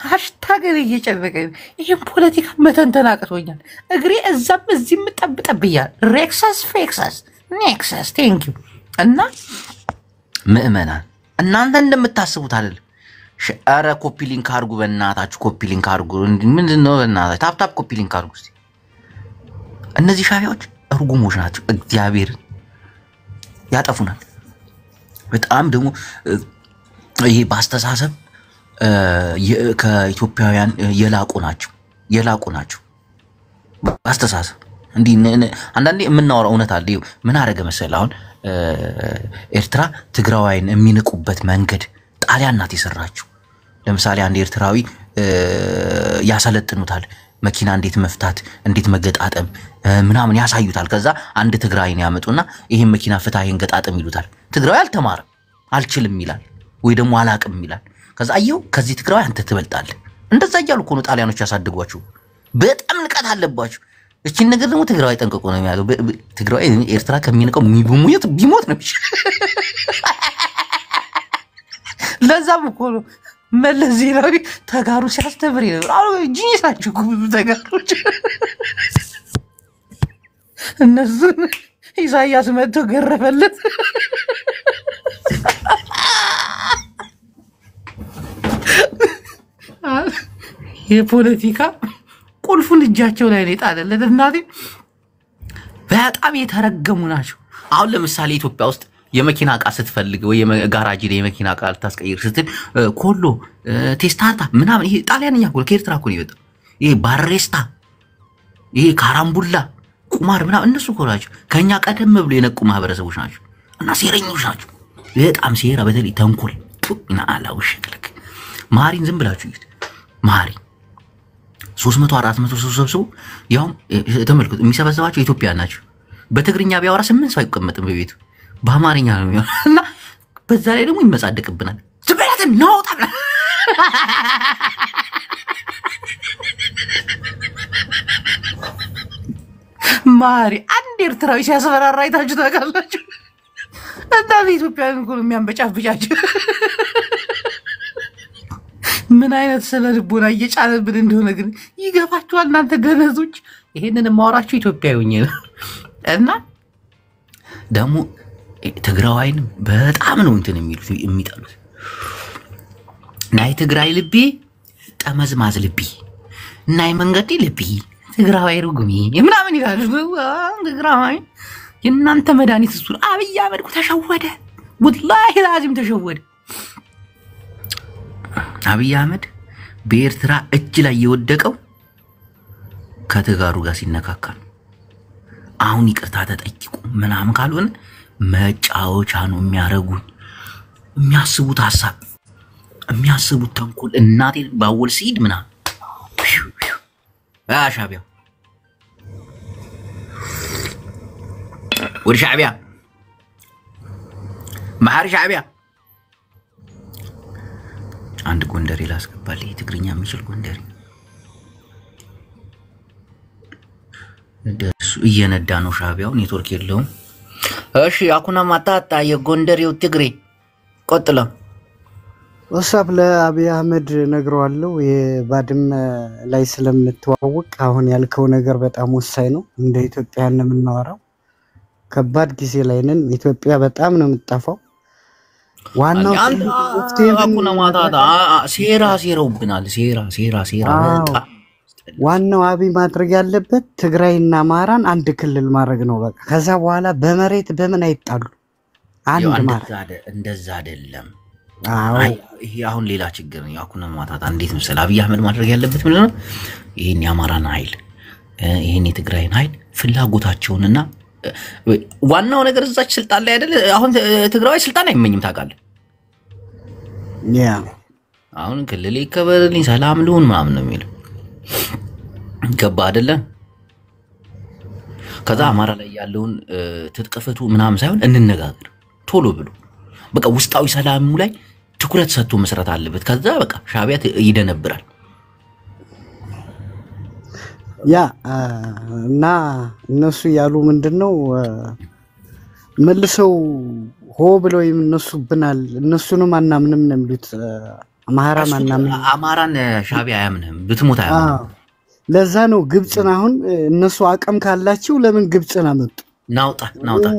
ሃሽታግ እየጨነቀኝ ይሄን ፖለቲካ መተንተን አቅቶኛል። እግሬ እዛም እዚህም ጠብጠብያል። ሬክሰስ ፌክሰስ ኔክሰስ ቴንኪዩ። እና ምእመናን እናንተ እንደምታስቡት አይደለም። ኧረ ኮፒ ሊንክ አድርጉ በእናታችሁ፣ ኮፒ ሊንክ አድርጉ። ምንድነው በእናታችሁ ታፕ ኮፒ ሊንክ አድርጉ እስቲ። እነዚህ ሻቢያዎች እርጉሞች ናቸው። እግዚአብሔርን ያጠፉናል። በጣም ደግሞ ይሄ ባስተሳሰብ ከኢትዮጵያውያን የላቁ ናቸው ባስተሳሰብ። እንዲህ አንዳንዴ የምናወራው እውነት አለ። ምን አደረገ መሰለህ? አሁን ኤርትራ ትግራዋይን የሚንቁበት መንገድ ጣሊያን ናት የሰራችው። ለምሳሌ አንድ ኤርትራዊ ያሰለጥኑታል። መኪና እንዴት መፍታት እንዴት መገጣጠም ምናምን ያሳዩታል። ከዛ አንድ ትግራይን ያመጡና ይሄን መኪና ፍታ ይሄን ገጣጠም ይሉታል። ትግራዊ አልተማረም አልችልም ይላል ወይ ደግሞ አላቅም ይላል። ከዛ አየው ከዚህ ትግራዊ አንተ ትበልጣለህ። እንደዛ እያሉ እኮ ነው ጣሊያኖች ያሳድጓችሁ። በጣም ንቀት አለባችሁ። እቺን ነገር ደግሞ ትግራዊ ጠንቅቆ ነው የሚያለው። ትግራዊ ኤርትራ ከሚንቀው ቢሞት ነው። ለዛም እኮ ነው መለስ ዜናዊ ተጋሩ ሲያስተምር ይላል። አሁን ጂኒስ ናቸው ብዙ ተጋሮች። እነሱን ኢሳያስ መጥቶ ገረፈለት። የፖለቲካ ቁልፉን እጃቸው ላይ ጣለለት። እናቴ በጣም የተረገሙ ናቸው። አሁን ለምሳሌ ኢትዮጵያ ውስጥ የመኪና ዕቃ ስትፈልግ ወይ ጋራጅ ላይ የመኪና ዕቃ ልታስቀይር ስትል ኮሎ ቴስታታ ምናምን ይሄ ጣሊያንኛ እኮ ከኤርትራ እኮ ነው የወጣው። ይሄ ባሬስታ ይሄ ካራምቡላ ቁማር ምናምን እነሱ እኮ ናቸው። ከኛ ቀደም ብሎ የነቁ ማህበረሰቦች ናቸው እና ሴረኞች ናቸው። በጣም ሴራ፣ በተለይ ተንኮል እና አላውሽ ክልክ ማሪን ዝም ብላችሁ ይት ማሪ 300-400 ሰው ሰብስቦ ያው ተመልከቱ። የሚሰበሰባቸው ኢትዮጵያ ናቸው። በትግርኛ ቢያወራ 8 ሰው አይቀመጥም በቤቱ በአማርኛ ነው የሚሆነው። እና በዛ ላይ ደግሞ ይመጻደቅብናል። ዝበላትን ነው ታብላ ማሪ አንድ ኤርትራዊ ሲያስፈራራ አይታችሁ ታውቃላችሁ? እና ኢትዮጵያን እኮ የሚያንበጫብጫቸው ምን አይነት ስለ ልቦና እየጫነብን እንደሆነ ግን ይገፋችኋል እናንተ ደነዞች። ይሄንን ማወራችሁ ኢትዮጵያዊ ሆኜ ነው። እና ደግሞ ትግራዋይን በጣም ነው እንትን የሚጠሉት። ናይ ትግራይ ልቢ ጠመዝማዝ ልቢ ናይ መንገዲ ልቢ ትግራዋይ ርጉሚ ምናምን ይላሉ። ትግራዋይ የእናንተ መድኃኒት እሱ። አብይ አህመድ እኮ ተሸወደ፣ ወላሂ ላዚም ተሸወደ። አብይ አህመድ በኤርትራ እጅ ላይ የወደቀው ከተጋሩ ጋር ሲነካካ ነው። አሁን ይቅርታ ተጠይቁ ምናምን ካልሆነ መጫወቻ ነው የሚያረጉን። የሚያስቡት ሐሳብ የሚያስቡት ተንኮል እናቴ ባወል ሲድ ምናምን ሻዕቢያ ወደ ሻዕቢያ መሐሪ ሻዕቢያ አንድ ጎንደሬ ላስገባልኝ ትግርኛ የሚችል ጎንደሬ ደሱ እየነዳ ነው ሻዕቢያው ኔትወርክ የለውም። እሺ አኩና ማታታ የጎንደሬው ትግሬ ቆጥላ ወሳብ ለአብይ አህመድ ነግረዋለሁ። የባድመ ላይ ስለምትዋወቅ አሁን ያልከው ነገር በጣም ወሳኝ ነው። እንደ ኢትዮጵያ የምናወራው ከባድ ጊዜ ላይ ነን። ኢትዮጵያ በጣም ነው የምትጠፋው። ዋናው አኩና ማታታ ሴራውብናል። ሴራ ዋናው አብይ ማድረግ ያለበት ትግራይና አማራን አንድ ክልል ማድረግ ነው በቃ። ከዛ በኋላ በመሬት በምን አይጣሉ አንድ ማድረግ። እንደዛ አይደለም። ይሄ አሁን ሌላ ችግር ነው። አኩና ማታታ እንዴት መሰለህ አብይ አህመድ ማድረግ ያለበት ምንድን ነው? ይሄን የአማራን ኃይል ይሄን የትግራይን ኃይል ፍላጎታቸውንና ዋናው ነገር እዛች ስልጣን ላይ አይደል? አሁን ትግራዋይ ስልጣን አይመኝም ታውቃለህ። ያ አሁን ክልል ይከበርልኝ ሰላም ልሁን ምናምን ነው የሚለው። ገባ አይደለ? ከዛ አማራ ላይ ያለውን ትጥቅፈቱ ምናምን ሳይሆን እንነጋገር ቶሎ ብሎ በቃ ውስጣዊ ሰላሙ ላይ ትኩረት ሰጥቶ መስራት አለበት። ከዛ በቃ ሻዕቢያ ይደነብራል። ያ እና እነሱ ያሉ ምንድነው መልሰው ሆ ብለው ይነሱብናል። እነሱንም አናምንም ነው የሚሉት። አማራን አናምንም። አማራን ሻዕቢያ አያምንም፣ ብትሞት አያምንም። ለዛ ነው ግብጽን አሁን እነሱ አቅም ካላቸው ለምን ግብጽን አመጡ? ናውጣ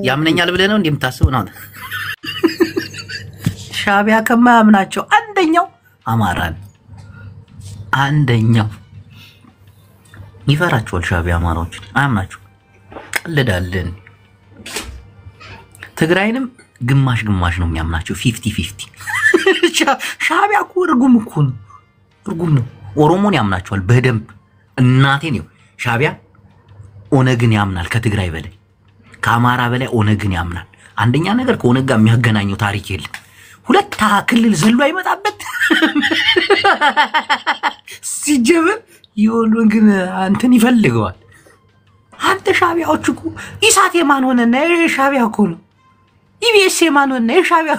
ያምነኛል ብለህ ነው እንደምታስበው ናውጣ። ሻዕቢያ ከማያምናቸው አንደኛው አማራን አንደኛው ይፈራቸዋል። ሻዕቢያ አማራዎችን አያምናቸው። ቀልዳለን። ትግራይንም ግማሽ ግማሽ ነው የሚያምናቸው 50-50። ሻዕቢያ እኮ እርጉም ነው። ኦሮሞን ያምናቸዋል በደንብ። እናቴን ነው ሻዕቢያ ኦነግን ያምናል ከትግራይ በላይ ከአማራ በላይ ኦነግን ያምናል። አንደኛ ነገር ከኦነግ ጋር የሚያገናኘው ታሪክ የለም። ሁለት ክልል ዘሎ አይመጣበት ሲጀምር ይወሉን ግን አንተን ይፈልገዋል። አንተ ሻዕቢያዎች እኮ ኢሳት የማን ሆነና ሻዕቢያ እኮ ነው። ኢቢኤስ የማን ሆነና ሻዕቢያ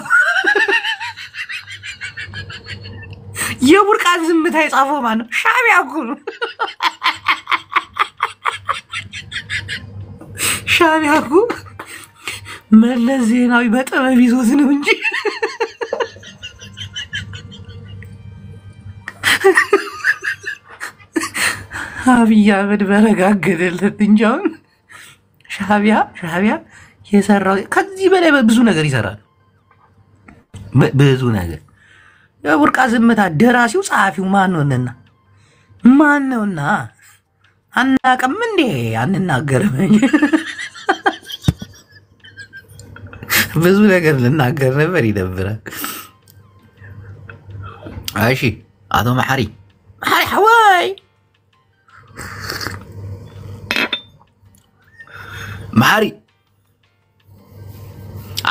የቡርቃ ዝምታ የጻፈው ማን ነው? ሻዕቢያ እኮ ነው። ሻዕቢያ እኮ መለስ ዜናዊ በጥበብ ይዞት ነው እንጂ አብይ አህመድ በረጋገደለት እንጂ አሁን ሻዕቢያ የሰራው ከዚህ በላይ ብዙ ነገር ይሰራል። ብዙ ነገር የቡርቃ ዝምታ ደራሲው ጸሐፊው ማን ነውና አናቀም እንዴ? አንናገርም እንጂ ብዙ ነገር ልናገር ነበር፣ ይደብራል። እሺ አቶ መሐሪ ሐዋይ መሐሪ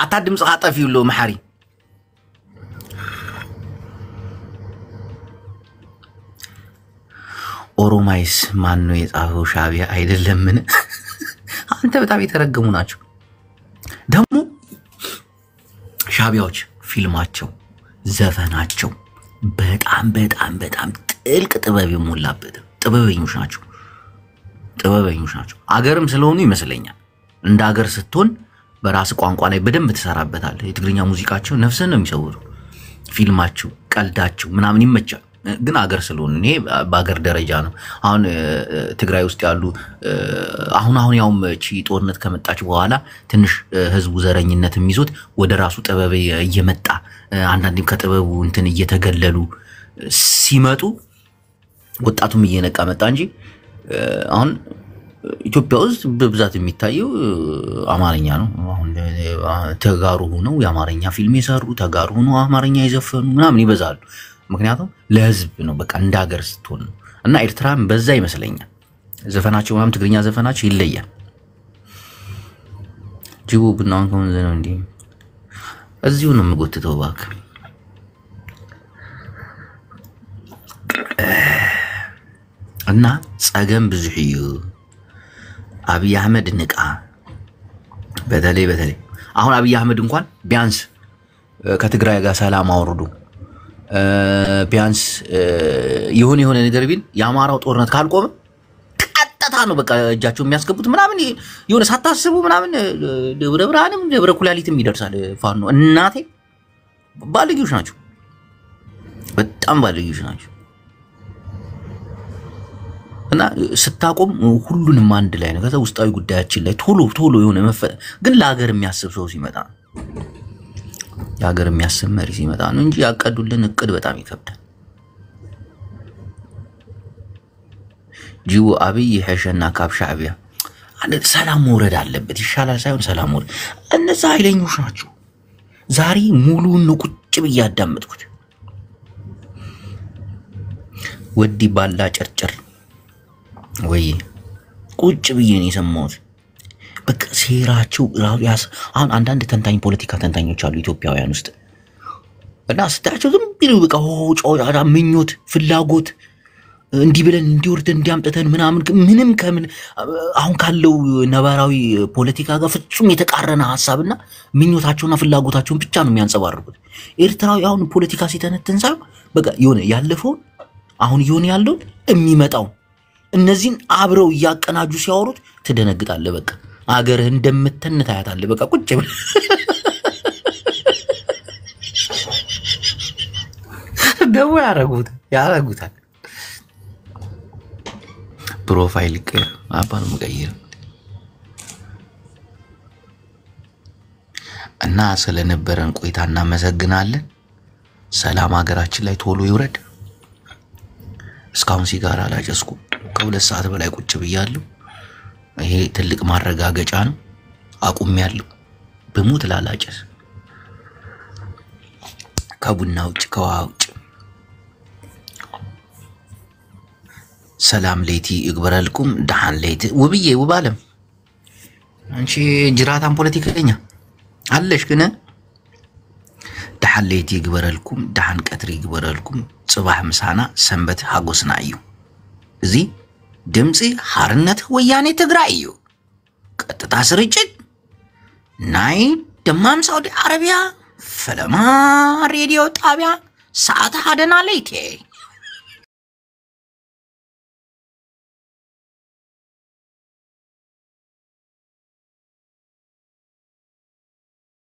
አታ ድምጽ አጠፊውሎ መሐሪ ኦሮማይስ ማን ነው የጻፈው? ሻዕቢያ አይደለምን? አንተ በጣም የተረገሙ ናቸው። ደግሞ ሻዕቢያዎች ፊልማቸው፣ ዘፈናቸው በጣም ጥልቅ ጥበብ የሞላበት ጥበበኞች ናቸው። አገርም ስለሆኑ ይመስለኛል እንደ አገር ስትሆን በራስ ቋንቋ ላይ በደንብ ትሰራበታለህ። የትግርኛ ሙዚቃቸው ነፍስን ነው የሚሰውሩ። ፊልማቸው፣ ቀልዳቸው ምናምን ይመቻል። ግን አገር ስለሆነ እኔ በአገር ደረጃ ነው። አሁን ትግራይ ውስጥ ያሉ አሁን ያውም እቺ ጦርነት ከመጣች በኋላ ትንሽ ህዝቡ ዘረኝነት የሚይዙት ወደ ራሱ ጥበብ እየመጣ አንዳንዴም ከጥበቡ እንትን እየተገለሉ ሲመጡ ወጣቱም እየነቃ መጣ እንጂ አሁን ኢትዮጵያ ውስጥ በብዛት የሚታየው አማርኛ ነው። አሁን ተጋሩ ሆነው የአማርኛ ፊልም የሰሩ ተጋሩ ሆነው አማርኛ የዘፈኑ ምናምን ይበዛሉ። ምክንያቱም ለህዝብ ነው በቃ እንደ ሀገር ስትሆን ነው። እና ኤርትራም በዛ ይመስለኛል ዘፈናቸው ምናምን ትግርኛ ዘፈናቸው ይለያል። ጅቡ ብናውን ከሆነ ነው እንዴ እዚሁ ነው የምጎትተው እባክህ። እና ጸገም ብዙሕ እዩ። አብይ አህመድ ንቃ። በተለይ አሁን አብይ አህመድ እንኳን ቢያንስ ከትግራይ ጋር ሰላም አወርዱ ቢያንስ የሆነ ነገር ቢል የአማራው ጦርነት ካልቆመ ቀጥታ ነው በቃ እጃቸው የሚያስገቡት ምናምን የሆነ ሳታስቡ ምናምን ደብረ ብርሃንም ደብረ ኩላሊትም ይደርሳል ፋኖ። እናቴ ባለጌዎች ናቸው፣ በጣም ባለጌዎች ናቸው። እና ስታቆም ሁሉንም አንድ ላይ ነው። ከዛ ውስጣዊ ጉዳያችን ላይ ቶሎ የሆነ ግን ለሀገር የሚያስብ ሰው ሲመጣ ነው የሀገር የሚያስብ መሪ ሲመጣ ነው እንጂ ያቀዱልን እቅድ በጣም ይከብዳል። ጂው አብይ ሐሸና ካብ ሻዕቢያ አንተ ሰላም መውረድ አለበት ይሻላል ሳይሆን ሰላም ወረድ። እነዛ ኃይለኞች ናቸው። ዛሬ ሙሉውን ነው ቁጭ ብዬ ያዳመጥኩት። ወዲ ባላ ጨርጨር ወይ ቁጭ ብዬ ነው የሰማሁት። በቃ ሴራቸው ራሱ አሁን አንዳንድ ተንታኝ ፖለቲካ ተንታኞች አሉ ኢትዮጵያውያን ውስጥ እና ስታያቸው ዝም ቢሉ በቃ ጮጫታ ምኞት ፍላጎት እንዲህ ብለን እንዲወርድ እንዲያምጥተን ምንም ከምን አሁን ካለው ነባራዊ ፖለቲካ ጋር ፍጹም የተቃረነ ሐሳብና ምኞታቸውና ፍላጎታቸውን ብቻ ነው የሚያንጸባርቁት። ኤርትራዊ አሁን ፖለቲካ ሲተነተን ሳይሆን በቃ የሆነ ያለፈውን አሁን ይሆን ያለው የሚመጣው እነዚህን አብረው እያቀናጁ ሲያወሩት ትደነግጣለህ። በቃ አገርህ እንደምትተን ታያታለህ። በቃ ቁጭ ብለህ ደው ያረጉታል። ፕሮፋይል አባን መቀየር እና ስለነበረን ቆይታ እናመሰግናለን። ሰላም ሀገራችን ላይ ቶሎ ይውረድ። እስካሁን ሲጋራ አላጨስኩም። ከ2 ሰዓት በላይ ቁጭ ብያለሁ። ይሄ ትልቅ ማረጋገጫ ነው። አቁሜያለሁ። በሞት ላላጨስ ከቡና ውጭ ከውሃ ውጭ። ሰላም ሌቲ እግበረልኩም ዳሃን ሌቲ ውብዬ ውባለም አንቺ ጅራታን ፖለቲከኛ አለሽ ግን ዳሃን ሌቲ እግበረልኩም ዳሃን ቀትሪ እግበረልኩም ጽባህ ምሳና ሰንበት ሀጎስና እዩ እዚ ድምፂ ሓርነት ወያኔ ትግራይ እዩ ቀጥታ ስርጭት ናይ ደማም ሳውዲ አረቢያ ፈለማ ሬዲዮ ጣቢያ ሰዓት 1 ሌቲ